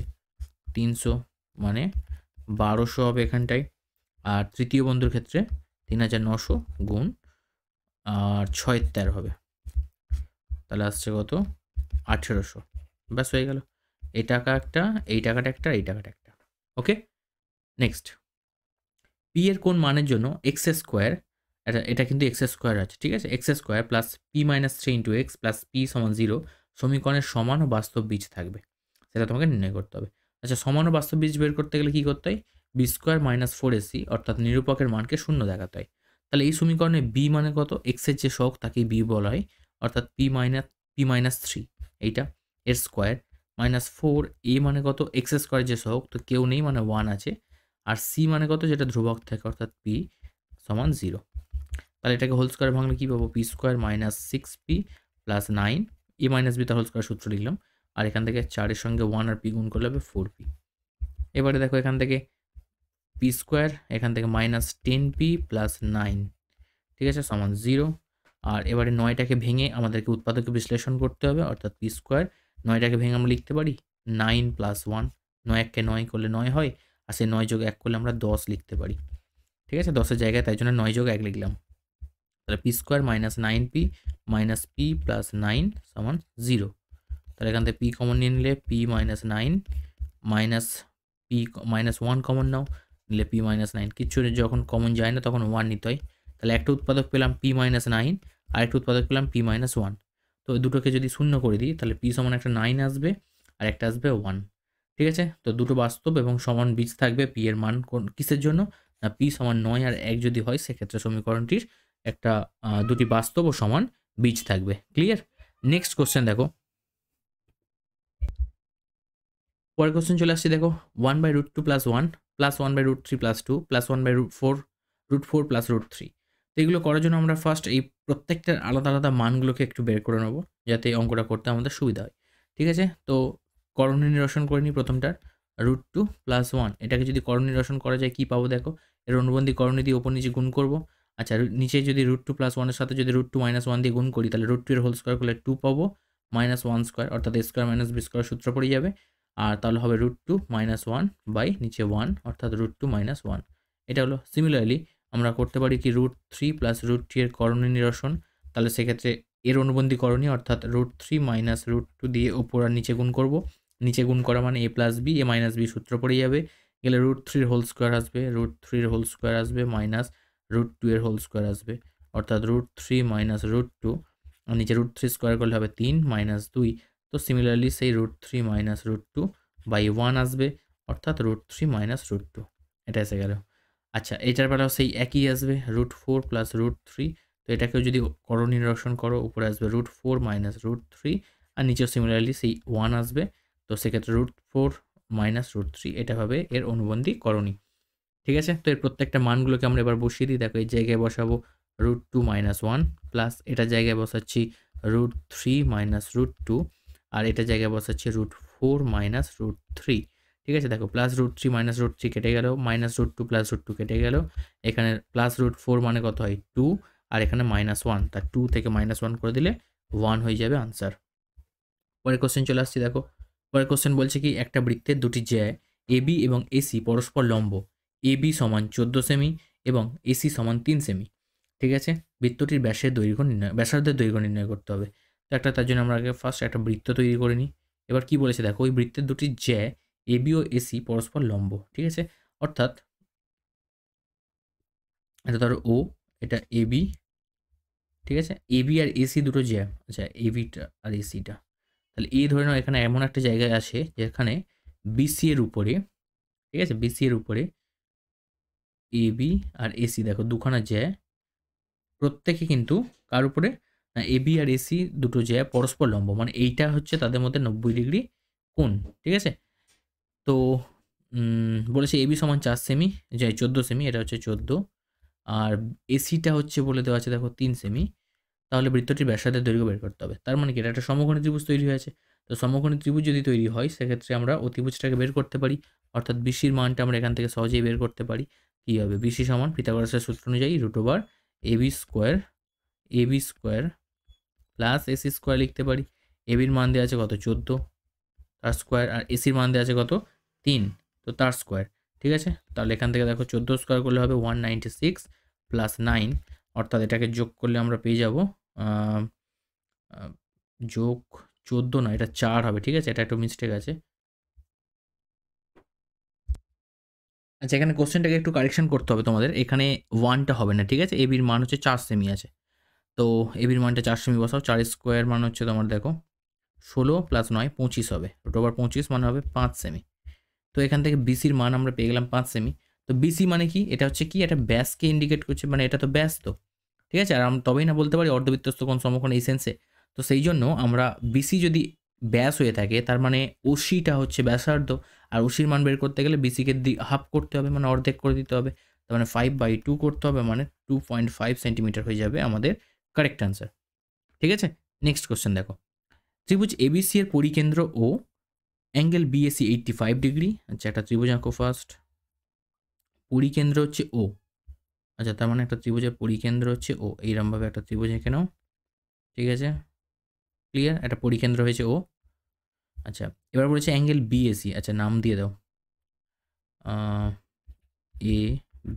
300 মানে 1200 হবে এখানটায়। আর তৃতীয় বন্ধুর ক্ষেত্রে 3900 গুণ আর 6 এর 13 হবে, তাহলে আসছে কত? 1800। ব্যাস হয়ে গেল। এই টাকা একটা, এই টাকাটা একটা, এই টাকাটা একটা। ওকে, নেক্সট। পি এর কোন মানের জন্য এক্স স্কোয়ার, এটা কিন্তু এক্স স্কোয়ার আছে, ঠিক আছে, x square plus P minus 3 into x plus P সমান 0 সমীকরণের সমান ও বাস্তব বীজ থাকবে, সেটা তোমাকে নির্ণয় করতে হবে। আচ্ছা, সমান ও বাস্তব বীজ বের করতে গেলে কী করতে হয়? বি স্কোয়ার মাইনাস 4ac অর্থাৎ নিরূপকের মানকে শূন্য দেখাতে হয়। তাহলে এই সমীকরণে বি মানে কত? এক্সের যে সহগ তাকেই বি বলা হয়, অর্থাৎ পি মাইনাস 3 এইটা এর স্কোয়ার মাইনাস 4a মানে কত? এক্স স্কোয়ার যে সহগ, তো কেউ নেই মানে 1 আছে, আর সি মানে কত? যেটা ধ্রুবক থাকে, অর্থাৎ পি সমান 0। তাহলে এটাকে হোল স্কোয়ার ভাঙলে কী পাবো? P square minus 6p plus 9 এ মাইনাস বি তার হোল স্কোয়ার সূত্র লিখলাম, আর এখান থেকে 4-এর সঙ্গে 1 আর পি গুণ করলে হবে 4p। এবারে দেখো এখান থেকে পি স্কোয়ার, এখান থেকে মাইনাস 10p প্লাস 9, ঠিক আছে, সমান 0। আর এবারে 9টাকে ভেঙে আমাদেরকে উৎপাদকে বিশ্লেষণ করতে হবে, অর্থাৎ পি স্কোয়ার 9টাকে ভেঙে আমরা লিখতে পারি 9 প্লাস 1, 9-কে 9 করলে 9 হয়, আর সেই 9 যোগ 1 করলে আমরা 10 লিখতে পারি, ঠিক আছে, 10-এর জায়গায়, তাই জন্য 9 যোগ 1 লিখলাম। তাহলে P square minus 9p minus P plus 9 সমান 0। তাহলে এখান থেকে পি কমন নিয়ে নিলে p minus 9 minus p minus 1 common নাও, নিলে পি মাইনাস 9, কিচ্ছু যখন কমন যায় না তখন 1 নিতে হয়। তাহলে একটা উৎপাদক পেলাম পি মাইনাস 9, আর একটা উৎপাদক পেলাম পি মাইনাস 1। তো এই দুটোকে যদি শূন্য করে দিই তাহলে পি সমান একটা 9 আসবে, আর একটা আসবে 1, ঠিক আছে। তো দুটো বাস্তব এবং সমান বীজ থাকবে। পি এর মান কিসের জন্য? না, পি সমান 9 আর 1 যদি হয় সেক্ষেত্রে সমীকরণটির একটা দুটি বাস্তব ও সমান বীজ থাকবে। ক্লিয়ার? নেক্সট কোশ্চেন দেখো, পরের কোশ্চেন চলে আসছে, দেখো 1/√2 plus 1 plus 1/√3 plus 2 plus 1/√4 √4 plus √3। তো এগুলো করার জন্য আমরা ফার্স্ট এই প্রত্যেকটার আলাদা আলাদা মানগুলোকে একটু বের করে নেবো, যাতে এই অঙ্কটা করতে আমাদের সুবিধা হয়, ঠিক আছে। তো করণীয় নিরসন করে নিই প্রথমটার, √2 প্লাস 1, এটাকে যদি করণীয় নিরসন করা যায় কী পাবো? দেখো এর অনুবন্ধী করণী দিয়ে ওপর নিচে গুণ করবো। আচ্ছা, নিচে যদি √2 প্লাস 1 এর সাথে যদি √2 মাইনাস 1 দিয়ে গুণ করি তাহলে √2 এর হোল স্কোয়ার করলে 2 পাবো, মাইনাস 1 স্কোয়ার অর্থাৎ a square minus B square সূত্র পড়ে যাবে, আর তাহলে হবে √2 মাইনাস 1 বাই নিচে 1 অর্থাৎ √2 মাইনাস 1। এটা হলো। সিমিলারলি আমরা করতে পারি কি √3 প্লাস √3 এর করণীয় নিরসন, তাহলে সেক্ষেত্রে এর অনুবন্ধী করণীয় অর্থাৎ √3 মাইনাস √2 দিয়ে ওপর আর নিচে গুণ করব। নিচে গুণ করা মানে a plus B, A minus B সূত্র পড়ে যাবে, গেলে √3 এর হোল স্কোয়ার আসবে, √3 এর হোল স্কোয়ার আসবে মাইনাস √2 এর হোল স্কোয়ার আসবে, অর্থাৎ √3 মাইনাস √2, আর নিচে √3 স্কোয়ার করলে হবে 3 মাইনাস 2। তো সিমিলারলি সেই √3 মাইনাস √2 বাই 1 আসবে, অর্থাৎ √3 মাইনাস √2, এটা এসে গেল। আচ্ছা, এটার বেলাও সেই একই আসবে, √4 প্লাস √3, তো এটাকেও যদি করণীয় নিরসন করো উপরে আসবে √4 মাইনাস √3, আর নিচেও সিমিলারলি সেই 1 আসবে, তো সেক্ষেত্রে √4 মাইনাস √3 এটা হবে এর অনুবন্ধী করণী, ঠিক আছে। তো এর প্রত্যেকটা মানগুলোকে আমরা এবার বসিয়ে দিই। দেখো এই জায়গায় বসাবো √2 মাইনাস 1 প্লাস এটার জায়গায় বসাচ্ছি √3 মাইনাস √2, আর এটার জায়গায় বসাচ্ছি √4 মাইনাস √3, ঠিক আছে। দেখো প্লাস √3 মাইনাস √3 কেটে গেল, মাইনাস √2 প্লাস √2 কেটে গেল, এখানে প্লাস √4 মানে কত হয় 2, আর এখানে মাইনাস 1, তা 2 থেকে মাইনাস 1 করে দিলে 1 হয়ে যাবে আনসার। পরের কোশ্চেন চলে আসছি, দেখো পরের কোশ্চেন বলছে কি একটা বৃত্তের দুটি জ্যা এবি এবং এসি পরস্পর লম্ব, এবি সমান 14 সেমি এবং এসি সমান 3 সেমি, ঠিক আছে। বৃত্তটির ব্যাসার্ধের দৈর্ঘ্য নির্ণয় করতে হবে। তো তার জন্য আমরা আগে ফার্স্ট একটা বৃত্ত তৈরি করে নিই। এবার কি বলেছে দেখো, ওই বৃত্তের দুটি জ্যা এবি ও এসি পরস্পর লম্ব, ঠিক আছে, অর্থাৎ এটা ধরো ও, এটা এবি, ঠিক আছে, এবি আর এসি দুটো জ্যা, আচ্ছা এবিটা আর এসিটা, তাহলে এ ধরে নাও এখানে এমন একটা জায়গায় আসে যেখানে বিসি এর উপরে, ঠিক আছে, বিসি এর উপরে এবি আর এসি দেখো দুখানা জ্যা, প্রত্যেকে কিন্তু কার উপরে? এবি আর এসি দুটো জ্যা পরস্পর লম্ব, মানে এইটা হচ্ছে তাদের মধ্যে 90 ডিগ্রি কোণ, ঠিক আছে। তো বলেছে এবি সমান 4 সেমি, 14 সেমি, এটা হচ্ছে 14, আর এসিটা হচ্ছে বলে দেওয়া আছে দেখো 3 সেমি। তাহলে বৃত্তটির ব্যাসার্ধের দৈর্ঘ্য বের করতে হবে। তার মানে কি এটা একটা সমকোণী ত্রিভুজ তৈরি হয়েছে। তো সমকোণী ত্রিভুজ যদি তৈরি হয় সেক্ষেত্রে আমরা অতিভুজটাকে বের করতে পারি, অর্থাৎ বিসির মানটা আমরা এখান থেকে সহজেই বের করতে পারি। কী হবে, বিসি সমান পিথাগোরাসের সূত্র অনুযায়ী √ AB square plus AC square লিখতে পারি। এবির মান দেওয়া আছে কত 14, তার স্কোয়ার, আর এসির মান দেওয়া আছে কত 3, তো তার স্কোয়ার। ঠিক আছে, তাহলে এখান থেকে দেখো 14 স্কোয়ার করলে হবে 196 প্লাস 9, অর্থাৎ এটাকে যোগ করলে আমরা পেয়ে যাব যোগ 14 না, এটা 4 হবে। ঠিক আছে, এটা একটু মিস্টেক আছে। আচ্ছা, এখানে কোশ্চেনটাকে একটু কারেকশন করতে হবে তোমাদের, এখানে 1টা হবে না। ঠিক আছে, এবির মান হচ্ছে 4 সেমি আছে, তো এবির মানটা 4 সেমি বসাও। 4 স্কোয়ার মান হচ্ছে তোমার দেখো 16 প্লাস 9 25 হবে, √25 মানে হবে 5 সেমি। তো এখান থেকে বিসির মান আমরা পেয়ে গেলাম 5 সেমি। তো বিসি মানে কি, এটা হচ্ছে কি, এটা ব্যাসকে ইন্ডিকেট করছে, মানে এটা তো ব্যাস। তো ঠিক আছে, আর আমরা তবেই না বলতে পারি অর্ধবৃত্তস্থ কোণ সমকোণ এই সেন্সে। তো সেই জন্য আমরা বিসি যদি ব্যাস হয়ে থাকে তার মানে ওসিটা হচ্ছে ব্যাসার্ধ, আর ওসির মান বের করতে গেলে বিসিকে হাফ করতে হবে, মানে অর্ধেক করে দিতে হবে। তার মানে 5/2 করতে হবে, মানে 2.5 সেন্টিমিটার হয়ে যাবে আমাদের কারেক্ট অ্যান্সার। ঠিক আছে, নেক্সট কোশ্চেন দেখো, ত্রিভুজ এবিসি এর পরিকেন্দ্র ও অ্যাঙ্গেল বিএসি 85 ডিগ্রি। আচ্ছা, একটা ত্রিভুজ আঁকো ফার্স্ট, পরিকেন্দ্র হচ্ছে ও। আচ্ছা, তার মানে একটা ত্রিভুজের পরিকেন্দ্র হচ্ছে ও, এইরকমভাবে একটা ত্রিভুজ এঁকে নাও। ঠিক আছে, ক্লিয়ার, একটা পরিকেন্দ্র হয়েছে ও। আচ্ছা, এবার বলেছে অ্যাঙ্গেল বিএসি। আচ্ছা, নাম দিয়ে দাও A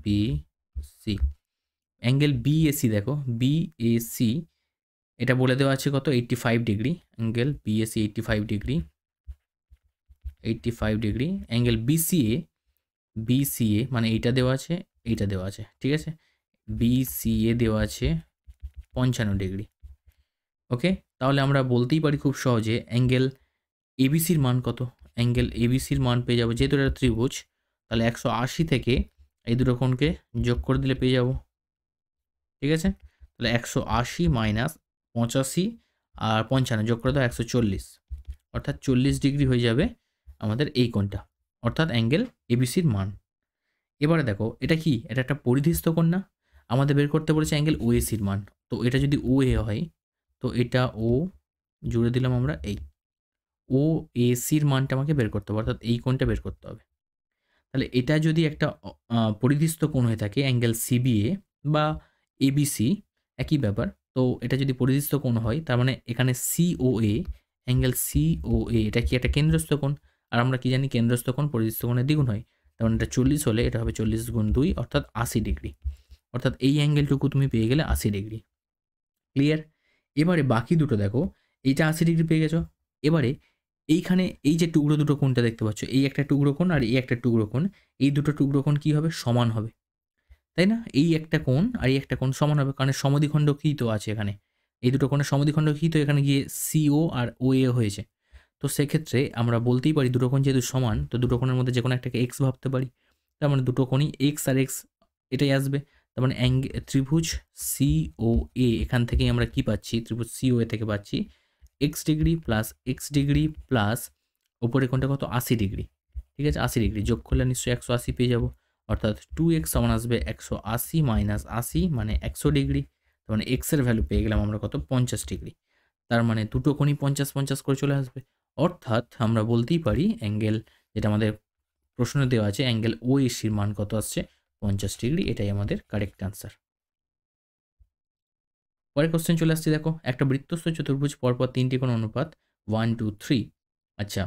B C. Angle BAC দেখো, বিএসি এটা বলে দেওয়া আছে কত 85 degree. Angle BAC 85 degree, 85 degree. Angle BCA মানে এইটা দেওয়া আছে, এইটা দেওয়া আছে। ঠিক আছে, বিসিএ দেওয়া আছে 55 ডিগ্রি। ওকে, তাহলে আমরা বলতেই পারি খুব সহজে অ্যাঙ্গেল এবিসির মান কত। অ্যাঙ্গেল এবিসির মান পেয়ে যাবো, যেহেতু এটা ত্রিভুজ, তাহলে 180 থেকে এই দুটো কোণকে যোগ করে দিলে পেয়ে যাব। ঠিক আছে, তাহলে 180 মাইনাস 85 আর 55 যোগ করে দাও 140, অর্থাৎ 40 ডিগ্রি হয়ে যাবে আমাদের এই কোণটা, অর্থাৎ অ্যাঙ্গেল এবিসির মান। এবারে দেখো এটা কি, এটা একটা পরিধিস্থ কোণ না, আমাদের বের করতে বলেছে অ্যাঙ্গেল ওএসির মান। তো এটা যদি ও এ হয়, তো এটা ও জুড়ে দিলাম আমরা, এই ও এসির মানটা আমাকে বের করতে হবে, অর্থাৎ এই কোণটা বের করতে হবে। তাহলে এটা যদি একটা পরিধিস্থ কোণ হয়ে থাকে অ্যাঙ্গেল সিবিএ বা এবিসি, একই ব্যাপার। তো এটা যদি পরিধিস্থ কোণ হয় তার মানে এখানে সিওএ, অ্যাঙ্গেল সিওএ এটা কি একটা কেন্দ্রস্থ কোণ, আর আমরা কি জানি কেন্দ্রস্থ কোণ পরিধিস্থ কোণের দ্বিগুণ হয়। তার মানে এটা 40 হলে এটা হবে 40 গুণ 2, অর্থাৎ 80 ডিগ্রি। অর্থাৎ এই অ্যাঙ্গেলটুকু তুমি পেয়ে গেলে 80 ডিগ্রি। ক্লিয়ার, এবারে বাকি দুটো দেখো, এইটা 80 ডিগ্রি পেয়ে গেছো। এবারে এইখানে এই যে টুকরো দুটো কোণটা দেখতে পাচ্ছ, এই একটা টুকরো কোণ আর এই একটা টুকরো কোণ, এই দুটো টুকরো কোণ কী হবে, সমান হবে, তাই না? এই একটা কোণ আর এই একটা কোণ সমান হবে, কারণ সমদ্বিখণ্ড কী তো আছে এখানে, এই দুটো কোণের সমদ্বিখণ্ড কী তো এখানে গিয়ে সিও আর ও এ হয়েছে। তো সেক্ষেত্রে আমরা বলতেই পারি দুটো কোণ যেহেতু সমান, তো দুটো কোণের মধ্যে যে কোনো একটাকে এক্স ভাবতে পারি। তার মানে দুটো কোণই এক্স আর এক্স এটাই আসবে। তার মানে ত্রিভুজ সিও এ, এখান থেকেই আমরা কি পাচ্ছি, ত্রিভুজ সিও এ থেকে পাচ্ছি এক্স ডিগ্রি প্লাস ওপরে কোণটা কত 80 ডিগ্রি। ঠিক আছে, 80 ডিগ্রি যোগ করলে নিশ্চয়ই 180 পেয়ে যাব, অর্থাৎ 2x সমান আসবে 180 মাইনাস 80 মানে 100 ডিগ্রি। তার মানে এক্সের ভ্যালু পেয়ে গেলাম আমরা কত 50 ডিগ্রি। তার মানে দুটো কোণই 50-50 করে চলে আসবে, অর্থাৎ আমরা বলতেই পারি অ্যাঙ্গেল যেটা আমাদের প্রশ্নে দেওয়া আছে অ্যাঙ্গেল ওএসির মান কত আসছে 50 ডিগ্রি, এটাই আমাদের কারেক্ট অ্যান্সার। পরের কোশ্চেন চলে আসছে দেখো, একটা বৃত্তস্থ চতুর্ভুজ পরপর 3টি কোণ অনুপাত 1 2 3। আচ্ছা,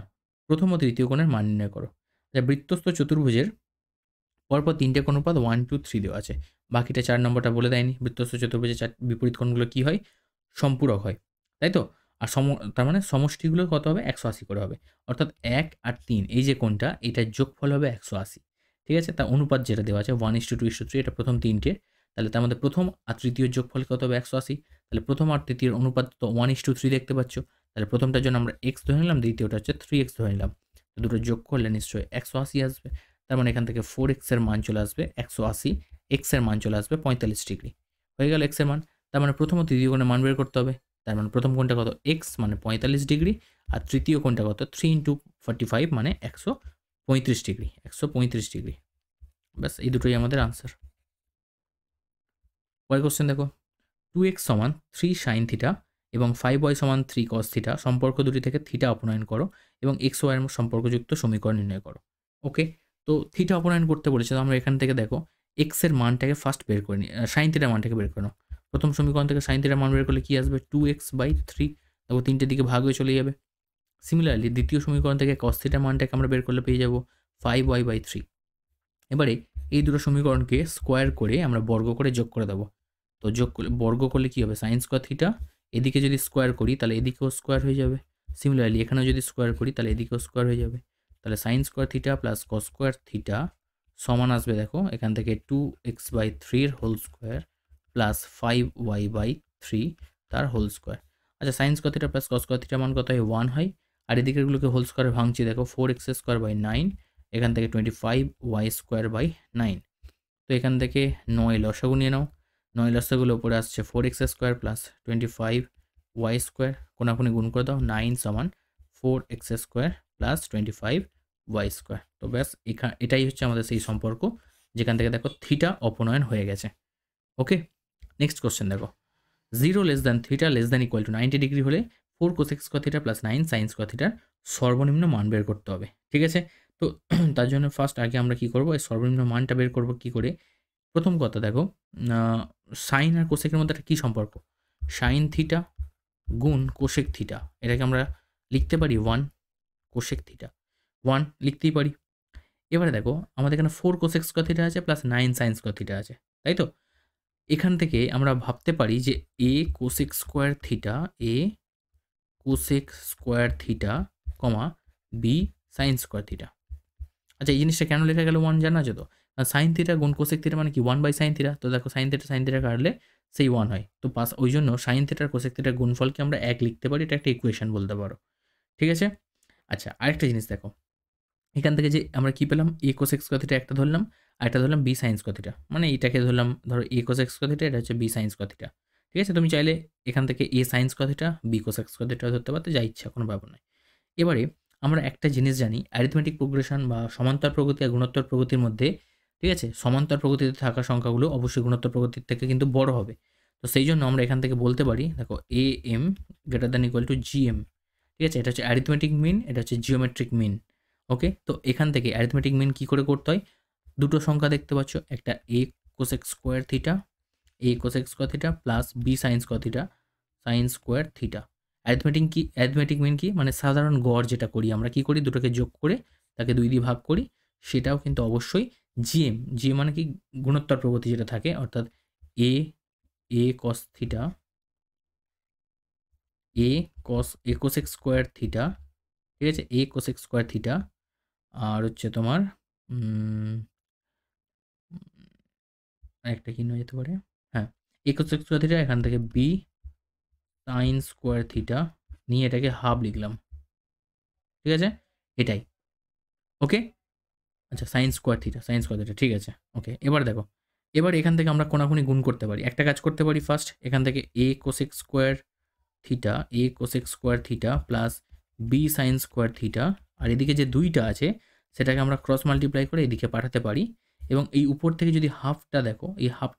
প্রথম ও তৃতীয় কোণের মান নির্ণয় করো। বৃত্তস্থ চতুর্ভুজের পরপর 3টে কোণ অনুপাত 1 2 3 দেওয়া আছে, বাকিটা 4 নম্বরটা বলে দেয়নি। বৃত্তস্থ চতুর্ভুজের বিপরীত কোণগুলো কী হয়, সম্পূরক হয়, তাই তো। আর তার মানে সমষ্টিগুলো কত হবে 180 করে হবে, অর্থাৎ 1 আর 3 এই যে কোণটা এটার যোগফল হবে 180। ঠিক আছে, তা অনুপাত যেটা দেওয়া আছে 1:2:3, এটা প্রথম 3টে, তাহলে তার মধ্যে প্রথম আর তৃতীয় যোগফল কত হবে 180। তাহলে প্রথম আর তৃতীয় অনুপাত তো 1:3 দেখতে পাচ্ছ, তাহলে প্রথমটার জন্য আমরা এক্স ধরে নিলাম, দ্বিতীয়টা হচ্ছে 3x ধরে নিলাম, তো দুটো যোগ করলে নিশ্চয়ই 180 আসবে। তার মানে এখান থেকে 4x এর মান চলে আসবে 180, x এর মান চলে আসবে 45 ডিগ্রি, হয়ে গেল x এর মান। তার মানে প্রথম ও তৃতীয় কোণের মান বের করতে হবে। তার মানে প্রথম কোণটা কত x মানে 45 ডিগ্রি, আর তৃতীয় কোণটা কত 3 × 45 মানে 135 ডিগ্রি, 135 ডিগ্রি। ব্যাস, এই দুটোই আমাদের আনসার। পরের কোশ্চেন দেখো, 2x সমান 3 sin θ এবং 5y সমান 3 cos থিটা সম্পর্ক দুটি থেকে থিটা অপনয়ন করো এবং এক্স ওয়াইয়ের সম্পর্কযুক্ত সমীকরণ নির্ণয় করো। ওকে, তো থিটা অপনয়ন করতে বলেছে, তো আমরা এখান থেকে দেখো এক্স এর মানটাকে ফার্স্ট বের করে নিই, সাইন থিটার মানটাকে বের করে নাও। প্রথম সমীকরণ থেকে সাইন থিটার মান বের করলে কী আসবে, 2x/3, তারপর তিনটে দিকে ভাগ হয়ে চলে যাবে। সিমিলারলি দ্বিতীয় সমীকরণ থেকে cos থিটার মানটাকে আমরা বের করলে পেয়ে যাব 5y/3। এবারে এই দুটো সমীকরণকে স্কোয়ার করে আমরা বর্গ করে যোগ করে দেবো। তো যোগ করলে বর্গ করলে কী হবে, সাইন স্কোয়ার থিটা, এদিকে যদি স্কোয়ার করি তাহলে এদিকেও স্কোয়ার হয়ে যাবে। সিমিলারলি এখানেও যদি স্কোয়ার করি তাহলে এদিকেও স্কোয়ার হয়ে যাবে। তাহলে sign square theta plus cos square theta সমান আসবে, দেখো এখান থেকে 2x/3 whole square plus 5y/3 তার হোল স্কোয়ার। আচ্ছা, sign square theta plus cos square থিটার মান কত হয়, 1 হয়। আর এদিকেরগুলোকে হোল স্কোয়ারে ভাঙছি, দেখো 4x²/9, এখান থেকে 25y²/9। তো এখান থেকে 9 লসাগু নিয়ে নাও, 9 লসাগুলো উপরে আসছে 4x² প্লাস 25y², কোনাকুনি গুণ করে দাও, 9 সমান 4x² প্লাস 25y²। তো ব্যাস এটাই হচ্ছে আমাদের সেই সম্পর্ক যেখান থেকে দেখো থিটা অপনয়ন হয়ে গেছে। ওকে, নেক্সট কোশ্চেন দেখো, 0 less than theta less than equal two 90 degree হলে 4 cosec square theta plus 9 sine square থিটার সর্বনিম্ন মান বের করতে হবে। ঠিক আছে, তো তার জন্য ফার্স্ট আগে আমরা কি করব, এই সর্বনিম্ন মানটা বের করব কি করে। প্রথম কথা দেখো, সাইন আর কোসেকের মধ্যে একটা কী সম্পর্ক, সাইন থিটা গুণ কোসেক থিটা, এটাকে আমরা লিখতে পারি 1 কোসেক থিটা, 1 লিখতেই পারি। এবারে দেখো আমাদের এখানে 4 কোসেক স্কোয়ার থিটা আছে প্লাস 9 সাইন স্কোয়ার থিটা আছে, তাই তো। এখান থেকে আমরা ভাবতে পারি যে A cosec square theta, A cosec square theta comma B sine square theta. আচ্ছা, এই জিনিসটা কেন লেখা গেল 1 জানা আছে তো, সাইন থিটা গুণ কোসেক থিটা মানে কি 1/sin থিটা, তো দেখো সাইন থিটা কাটলে সেই 1 হয়, তো পাস ওই জন্য সাইন থিটার কোসেক থিটার গুণফলকে আমরা 1 লিখতে পারি, এটা একটা ইকুয়েশন বলতে পারো। ঠিক আছে, আচ্ছা আরেকটা জিনিস দেখো, এখান থেকে যে আমরা কি পেলাম, এ কোসেক স্কোয়ার থিটা একটা ধরলাম, আর একটা ধরলাম বি সাইন স্কোয়ার থিটা, মানে এটাকে ধরলাম ধরো এ কোসেক স্কোয়ার থিটা, এটা হচ্ছে বি সাইন স্কোয়ার থিটা। ঠিক আছে, তুমি চাইলে এখান থেকে a sine square theta b cosec square theta ধরতে পারতে, যা ইচ্ছা, কোনো ব্যাপার নয়। এবারে আমরা একটা জিনিস জানি, অ্যারিথমেটিক প্রোগ্রেশন বা সমান্তর প্রগতি আর গুণোত্তর প্রগতির মধ্যে, ঠিক আছে, সমান্তর প্রগতিতে থাকা সংখ্যাগুলো অবশ্যই গুণোত্তর প্রগতির থেকে কিন্তু বড় হবে। তো সেই জন্য আমরা এখান থেকে বলতে পারি, দেখো A M greater than equal to G M. ঠিক আছে, এটা হচ্ছে অ্যারিথমেটিক মিন, এটা হচ্ছে জিওমেট্রিক মিন। ওকে, তো এখান থেকে অ্যারিথমেটিক মিন কী করে করতে হয়, দুটো সংখ্যা দেখতে পাচ্ছ, একটা A cosec square theta, A cosec square theta plus B sine square theta, sine square theta. Arithmetic mean কি, মানে সাধারণ গড় যেটা করি আমরা, কি করি, দুটোকে যোগ করে তাকে 2 দিয়ে ভাগ করি, সেটাও কিন্তু অবশ্যই জিএম। জিএম মানে কি, গুণোত্তর প্রগতি যেটা থাকে, অর্থাৎ a cos theta, A cosec square theta, ঠিক আছে, এ কোসেক স্কোয়ার থিটা, আর হচ্ছে তোমার একটা কি নয় যেতে পারে, হ্যাঁ, এ কোসেক স্কোয়ার থিটা, এখান থেকে বি সাইন স্কোয়ার থিটা নিয়ে এটাকে হাফ লিখলাম। ঠিক আছে, এটাই। ওকে, আচ্ছা, সাইন স্কোয়ার থিটা, ঠিক আছে। ওকে, এবার দেখো, এবার এখান থেকে আমরা কোনাকুনি গুণ করতে পারি, একটা কাজ করতে পারি ফার্স্ট, এখান থেকে a cosec square theta plus B sine square theta, আর এদিকে যে 2টা আছে সেটাকে আমরা ক্রস মাল্টিপ্লাই করে এদিকে পাঠাতে পারি, এবং এই উপর থেকে যদি হাফটা দেখো, এই হাফ,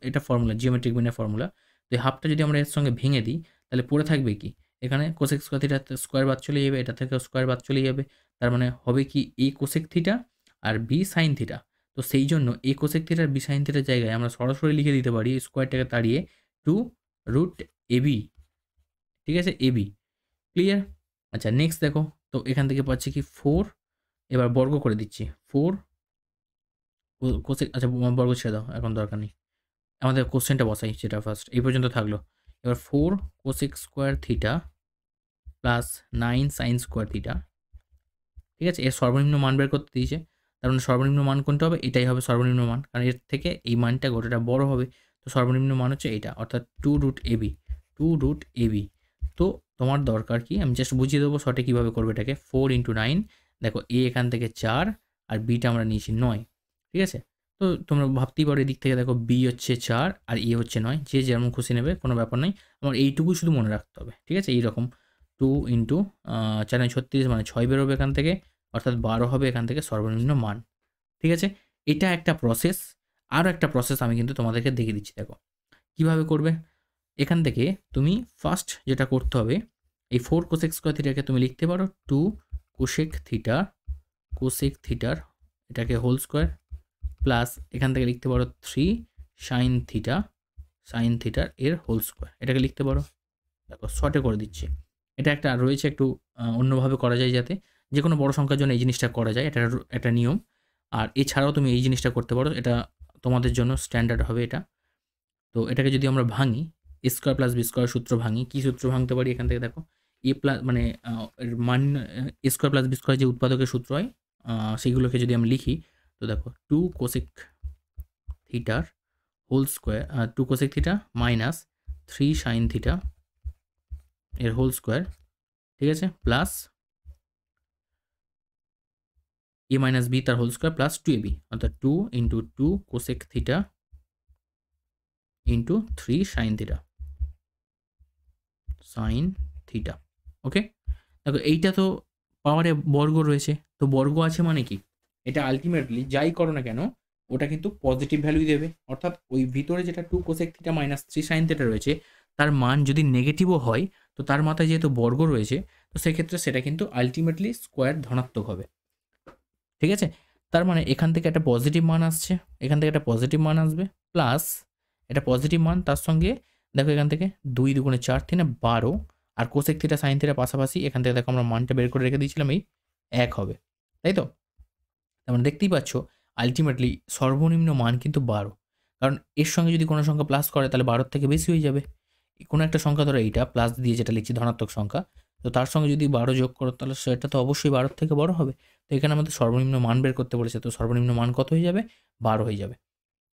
এটা ফর্মুলা, জিওমেট্রিক মিনের ফর্মুলা, তো এই হাফটা যদি আমরা এর সঙ্গে ভেঙে দিই তাহলে পড়ে থাকবে কি, এখানে কোসেক স্কোয়ার থিটা স্কোয়ার বাদ চলে যাবে, এটা থেকে স্কোয়ার বাদ চলে যাবে, তার মানে হবে কি এ কোসেক থিটা আর বি সাইন থিটা। তো সেই জন্য এ কোসেক থিটার বি সাইন থিটার জায়গায় আমরা সরাসরি লিখে দিতে পারি স্কোয়ারটাকে তাড়িয়ে 2√ab। ঠিক আছে, এবি, ক্লিয়ার। আচ্ছা, নেক্সট দেখো, তো এখান থেকে পাচ্ছি কি 4, এবার বর্গ করে দিচ্ছি 4 কোসেক, আচ্ছা বর্গ ছেড়ে দাও, এখন দরকার নেই, আমাদের কোশ্চেনটা বসাই, সেটা ফার্স্ট এই পর্যন্ত থাকলো। এবার 4 cosec square theta plus 9 sine square theta. ঠিক আছে, এর সর্বনিম্ন মান বের করতে দিয়েছে, তার মানে সর্বনিম্ন মান কোনটা হবে, এটাই হবে সর্বনিম্ন মান, কারণ এর থেকে এই মানটা গোটাটা বড় হবে, তো সর্বনিম্ন মান হচ্ছে এটা, অর্থাৎ 2√ab। তো তোমার দরকার কি, আমি জাস্ট বুঝিয়ে দেবো শর্টে কীভাবে করবে এটাকে, 4 × 9, দেখো এ এখান থেকে 4 আর বিটা আমরা নিয়েছি 9। ঠিক আছে, তো তোমরা ভাবতেই পারো এদিক থেকে দেখো বি হচ্ছে 4 আর এ হচ্ছে 9, যে যেমন খুশি নেবে, কোনো ব্যাপার নয়, আমার এইটুকু শুধু মনে রাখতে হবে। ঠিক আছে, এইরকম 2 × 4 × 36 মানে 6 বেরোবে এখান থেকে, অর্থাৎ 12 হবে এখান থেকে সর্বনিম্ন মান। ঠিক আছে, এটা একটা প্রসেস। আরও একটা প্রসেস আমি কিন্তু তোমাদেরকে দেখিয়ে দিচ্ছি, দেখো কীভাবে করবে। এখান থেকে তুমি ফার্স্ট যেটা করতে হবে, এই 4 কোসেক স্কোয়ার থিটাকে তুমি লিখতে পারো 2 কোসেক থিটার এটাকে হোল স্কোয়ার, প্লাস এখান থেকে লিখতে পারো 3 সাইন থিটার এর হোল স্কোয়ার, এটাকে লিখতে পারো। দেখো শর্টে করে দিচ্ছি। এটা একটা রয়েছে একটু অন্যভাবে করা যায়, যাতে যে কোনো বড় সংখ্যার জন্য এই জিনিসটা করা যায়, এটা একটা নিয়ম। আর এছাড়াও তুমি এই জিনিসটা করতে পারো, এটা তোমাদের জন্য স্ট্যান্ডার্ড হবে এটা। তো এটাকে যদি আমরা ভাঙি, এ স্কোয়ার প্লাস বি স্কোয়ার সূত্র ভাঙি, কী সূত্র ভাঙতে পারি এখান থেকে দেখো, এ প্লাস মানে এর মান এ স্কোয়ার প্লাস বি স্কোয়ার যে উৎপাদকের সূত্র হয়, সেগুলোকে যদি আমি লিখি, তো দেখো 2 কোসেক থিটার whole square, 2 cosec theta minus 3 sine theta এর হোল স্কোয়ার, ঠিক আছে, প্লাস এ মাইনাস বি তার হোল স্কোয়ার প্লাস 2ab, অর্থাৎ 2 into 2 cosec theta into 3 sine theta. Okay, দেখো এইটা তো পাওয়ারে বর্গ রয়েছে, তো বর্গ আছে মানে কি, এটা আলটিমেটলি যাই করো না কেন ওটা কিন্তু পজিটিভ ভ্যালুই দেবে। অর্থাৎ ওই ভিতরে যেটা 2 cosec theta minus 3 sine theta রয়েছে, তার মান যদি নেগেটিভও হয়, তো তার মাথায় যেহেতু বর্গ রয়েছে, তো সেক্ষেত্রে সেটা কিন্তু আলটিমেটলি স্কোয়ার ধনাত্মক হবে। ঠিক আছে, তার মানে এখান থেকে একটা পজিটিভ মান আসছে, এখান থেকে একটা পজিটিভ মান আসবে, প্লাস এটা পজিটিভ মান, তার সঙ্গে দেখো এখান থেকে 2 দুগুণে 4 3 12, আর কোসেক থিটা সাইন থিটা পাশাপাশি, এখান থেকে দেখো আমরা মানটা বের করে রেখে দিয়েছিলাম, এই 1 হবে, তাই তো। তার মানে দেখতেই পাচ্ছ আলটিমেটলি সর্বনিম্ন মান কিন্তু 12, কারণ এর সঙ্গে যদি কোনো সংখ্যা প্লাস করে তাহলে 12 থেকে বেশি হয়ে যাবে। কোনো একটা সংখ্যা ধরো এইটা প্লাস দিয়ে যেটা লিখছি ধনাত্মক সংখ্যা, তো তার সঙ্গে যদি 12 যোগ করো তাহলে সেটা তো অবশ্যই 12 থেকে বড় হবে। তো এখানে আমাদের সর্বনিম্ন মান বের করতে বলেছে, তো সর্বনিম্ন মান কত হয়ে যাবে, 12 হয়ে যাবে।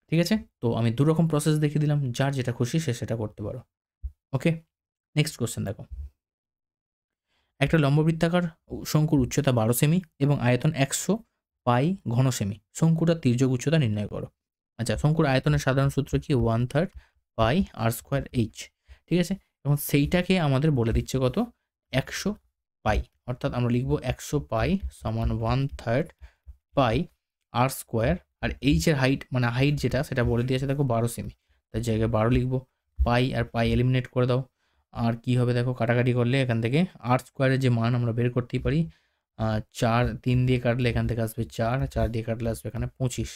ঠিক আছে, তো আমি দুরকম প্রসেস দেখিয়ে দিলাম, যার যেটা খুশি সে সেটা করতে পারো। ওকে, নেক্সট কোশ্চেন দেখো, একটা লম্ববৃত্তাকার শঙ্কুর উচ্চতা 12 সেমি এবং আয়তন 100 পাই ঘন সেমি, শঙ্কুটার তির্যক উচ্চতা নির্ণয় করো। আচ্ছা, শঙ্কুর আয়তনের সাধারণ সূত্র কি, 1/3 পাই আর স্কোয়ার এইচ। ঠিক আছে, এবং সেইটাকে আমাদের বলে দিচ্ছে কত, 100 পাই, অর্থাৎ আমরা লিখবো 100 পাই সমান 1/3 পাই আর স্কোয়ার, আর এইচের হাইট মানে হাইট যেটা সেটা বলে দিয়েছে দেখো 12 সেমি, তার জায়গায় 12 লিখবো। পাই আর পাই এলিমিনেট করে দাও, আর কি হবে দেখো, কাটাকাটি করলে এখান থেকে আর স্কোয়ারের যে মান আমরা বের করতেই পারি, 4 3 দিয়ে কাটলে এখান থেকে আসবে 4, 4 দিয়ে কাটলে আসবে এখানে 25,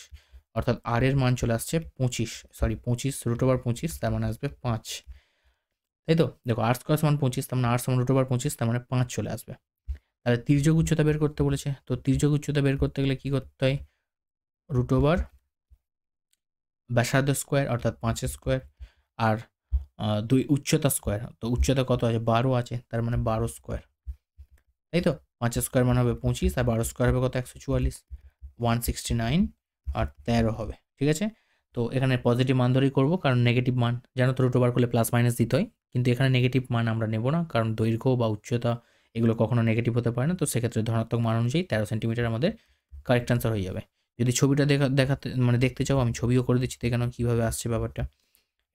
অর্থাৎ আর এর মান চলে আসছে 25 √25, তার মানে আসবে 5, তাই তো। দেখো আর স্কোয়ার সমান 25, তার মানে আর সমান √25, তার মানে 5 চলে আসবে। তাহলে তির্যক উচ্চতা বের করতে বলেছে, তো তির্যক উচ্চতা বের করতে গেলে কি করতে হয়, √ ব্যাসার্ধ স্কোয়ার অর্থাৎ 5 স্কোয়ার, আর 2 উচ্চতা স্কোয়ার, তো উচ্চতা কত আছে, 12 আছে, তার মানে 12 স্কোয়ার, তাই তো। 5 স্কোয়ার মানে হবে 25, আর 12 স্কোয়ার হবে কত, 144, 169 আর 13 হবে। ঠিক আছে, তো এখানে পজিটিভ মান ধরেই করবো, কারণ নেগেটিভ মান জানো তো √ করলে প্লাস মাইনাস দিতে হয়, কিন্তু এখানে নেগেটিভ মান আমরা নেব না, কারণ দৈর্ঘ্য বা উচ্চতা এগুলো কখনো নেগেটিভ হতে পারে না, তো সেক্ষেত্রে ধনাত্মক মান অনুযায়ী 13 সেন্টিমিটার আমাদের কারেক্ট আনসার হয়ে যাবে। যদি ছবিটা দেখাতে মানে দেখতে চাও, আমি ছবিও করে দিচ্ছি, দেখে নাও কীভাবে আসছে ব্যাপারটা।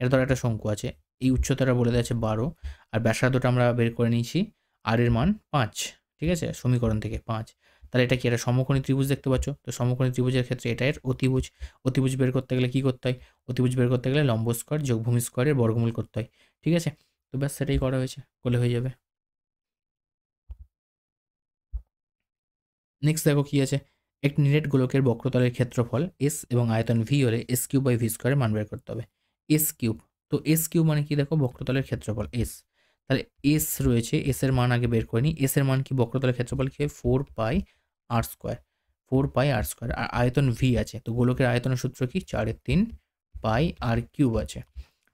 এটা ধর একটা শঙ্কু আছে, এই উচ্চতাটা বলে দেওয়া আছে 12, আর ব্যাসার্ধটা আমরা বের করে নিয়েছি আর এর মান 5, ঠিক আছে, সমীকরণ থেকে 5। তাহলে এটা কি একটা সমকোণী ত্রিভুজ দেখতে পাচ্ছ, তো সমকোণী ত্রিভুজের ক্ষেত্রে এটা এর অতিভুজ, অতিভুজ বের করতে গেলে কী করতে হয়, অতিভুজ বের করতে গেলে লম্ব স্কোয়ার যোগ ভূমি স্কোয়ারের বর্গমূল করতে হয়। ঠিক আছে, তো ব্যাস সেটাই করা হয়েছে, করলে হয়ে যাবে। নেক্সট দেখো কি আছে, একটি নিরেট গোলকের বক্রতলের ক্ষেত্রফল এস এবং আয়তন ভি হলে s³/v² মান বের করতে হবে। s³, তো s³ মানে কি দেখো, বক্রতলের ক্ষেত্রফল এস, তাহলে এস রয়েছে, এস এর মান আগে বের করে নিই। এস এর মান কি, বক্রতলের ক্ষেত্রফল কি, 4 পাই আর স্কোয়ার, 4 পাই আর স্কোয়ার, আর আয়তন ভি আছে, তো গোলকের আয়তনের সূত্র কি, 4/3 পাই আর কিউব আছে।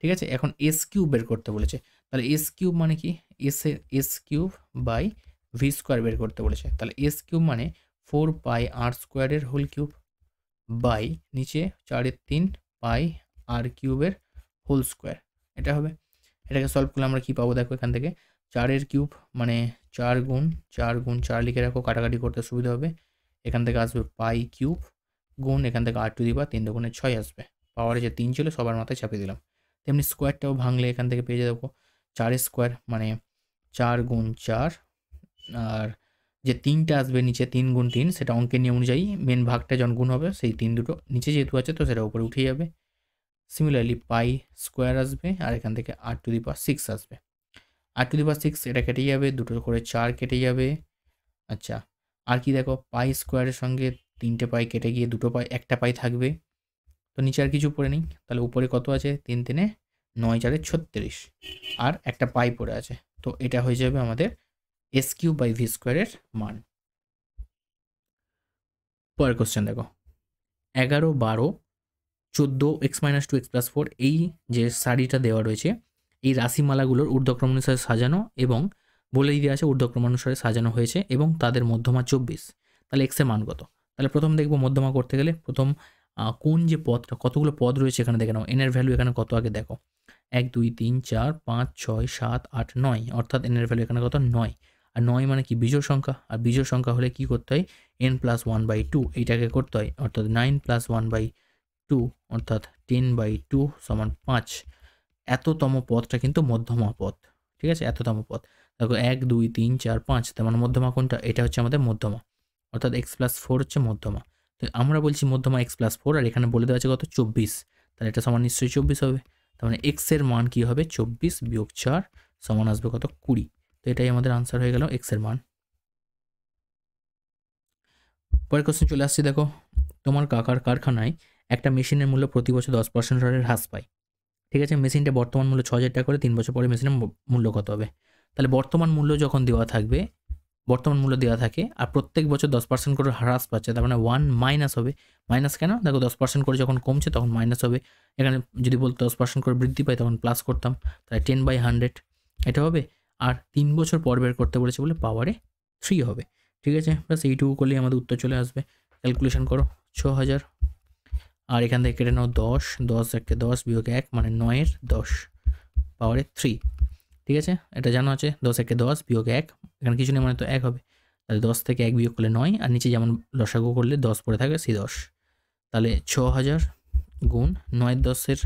ঠিক আছে, এখন s³ বের করতে বলেছে, তাহলে s³ মানে কি, s³/v² বের করতে বলেছে, তাহলে s³ মানে 4 পাই আর স্কোয়ারের হোল কিউব বাই নিচে 4/3 পাই আর কিউবের হোল স্কোয়ার, এটা হবে। এটাকে সলভ করলে আমরা কী পাবো দেখো, এখান থেকে 4 কিউব মানে 4 গুণ 4 লিখে রাখো, কাটাকাটি করতে সুবিধা হবে। এখান থেকে আসবে পাই কিউব গুণ এখান থেকে r টু দি পাওয়ার 3 দুগুণে 6 আসবে, পাওয়ারে যে 3 ছিল সবার মাথায় চাপিয়ে দিলাম। তেমনি স্কোয়ারটাও ভাঙলে এখান থেকে পেয়ে যাবো 4 স্কোয়ার মানে 4 গুণ 4, আর যে 3টা আসবে নিচে 3 গুণ 3, সেটা অঙ্কের নিয়ম অনুযায়ী মেন ভাগটা যখন গুণ হবে সেই 3 দুটো নিচে যেহেতু আছে তো সেটা উপরে উঠে যাবে, সিমিলারলি পাই স্কোয়ার আসবে আর এখান থেকে r⁶ আসবে। r⁶ এটা কেটে যাবে, দুটো করে 4 কেটে যাবে। আচ্ছা, আর কি দেখো, পাই স্কোয়ারের সঙ্গে 3টে পাই কেটে গিয়ে 2টো পাই, একটা পাই থাকবে। তো নিচে আর কিছু পড়ে নেই, তাহলে উপরে কত আছে, 3 3 9 4 36 আর একটা পাই পড়ে আছে। তো এটা হয়ে যাবে আমাদের s³/v² এর মান। পরের কোশ্চেন দেখো, 11 12 14 x-2 x+4 এই যে সারিটা দেওয়া রয়েছে, এই রাশিমালাগুলোর ঊর্ধ্বক্রমানুসারে সাজানো এবং বলে দিয়ে আছে ঊর্ধ্বক্রমানুসারে সাজানো হয়েছে এবং তাদের মধ্যমা 24। তাহলে এক্সের মান কত? তাহলে প্রথম দেখবো মধ্যমা করতে গেলে প্রথম কোন যে পদটা, কতগুলো পদ রয়েছে এখানে দেখে নাও। এনের ভ্যালু এখানে কত আগে দেখো, 1 2 3 4 5 6 7 8 9, অর্থাৎ এনের ভ্যালু এখানে কত 9। আর 9 মানে কি বিজোড় সংখ্যা, আর বিজোড় সংখ্যা হলে কি করতে হয়, n+1/2 এইটাকে করতে হয়, অর্থাৎ 9+1/2 অর্থাৎ 10/2 = 5। এততম পদটা কিন্তু মধ্যমা পদ, ঠিক আছে, এততম পদ। দেখো 1 2 3 4 5, তার মানে মধ্যমা কোনটা, এটা হচ্ছে আমাদের মধ্যমা, অর্থাৎ x+4 হচ্ছে মধ্যমা। তো আমরা বলছি মধ্যমা x+4 আর এখানে বলে দেওয়া আছে কত 24, তাহলে এটা সমান নিশ্চয়ই 24 হবে। তার মানে x এর মান কি হবে, 24 - 4 সমান আসবে কত 20। তো এটাই আমাদের আনসার হয়ে গেল x এর মান। পরের কোশ্চেন চলে আসছে, দেখো তোমার কাকার কারখানায় একটা মেশিনের মূল্য প্রতি বছর 10% হারে হ্রাস পায়, ঠিক আছে। মেশিনটা বর্তমান মূল্য 6,000 টাকা করে, 3 বছর পরে মেশিনের মূল্য কত হবে? তাহলে বর্তমান মূল্য যখন দেওয়া থাকবে, বর্তমান মূল্য দেওয়া থাকে আর প্রত্যেক বছর 10% করে হ্রাস পাচ্ছে, তার মানে 1 মাইনাস হবে। মাইনাস কেন, দেখো 10% করে যখন কমছে তখন মাইনাস হবে। এখানে যদি বলতো 10% করে বৃদ্ধি পায় তখন প্লাস করতাম, তাহলে 10/100 এটা হবে। আর 3 বছর পর বের করতে বলেছে বলে পাওয়ারে 3 হবে, ঠিক আছে। ব্যাস এইটুকু করলেই আমাদের উত্তর চলে আসবে। ক্যালকুলেশন করো 6000, আর এখান থেকে কেটে নাও 10 10 1 10 বিয়োগ 1 মানে 9 10 পাওয়ারে 3, ঠিক আছে। এটা জানা আছে 10 1 10 বিয়োগ 1, এখানে কিছু নেই মানে তো 1 হবে। তাহলে 10 থেকে 1 বিয়োগ করলে 9, আর নিচে যেমন লসাগু করলে 10 পড়ে থাকে সেই 10। তাহলে 6000 গুণ 9 10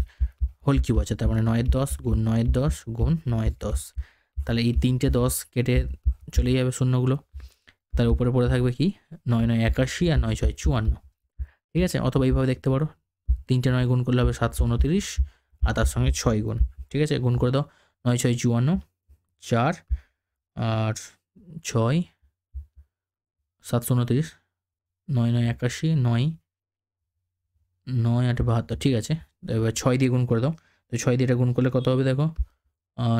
হোল কিউব আছে, তার মানে 9 10 গুণ 9 10 গুণ 9 10। তাহলে এই 3টে 10 কেটে চলে যাবে শূন্যগুলো, তার উপরে পড়ে থাকবে কি 9 9 81 আর 9 6 54, ঠিক আছে। অথবা এইভাবে দেখতে পারো, 3টে 9 গুণ করলে হবে 729 আর তার সঙ্গে 6 গুণ, ঠিক আছে। গুণ করে দাও 9 6 54 4 আর 6 729 9 9 81 9 9 8 72, ঠিক আছে। এবার 6 দিয়ে গুণ করে দাও, তো 6 দিয়ে এটা গুণ করলে কত হবে দেখো,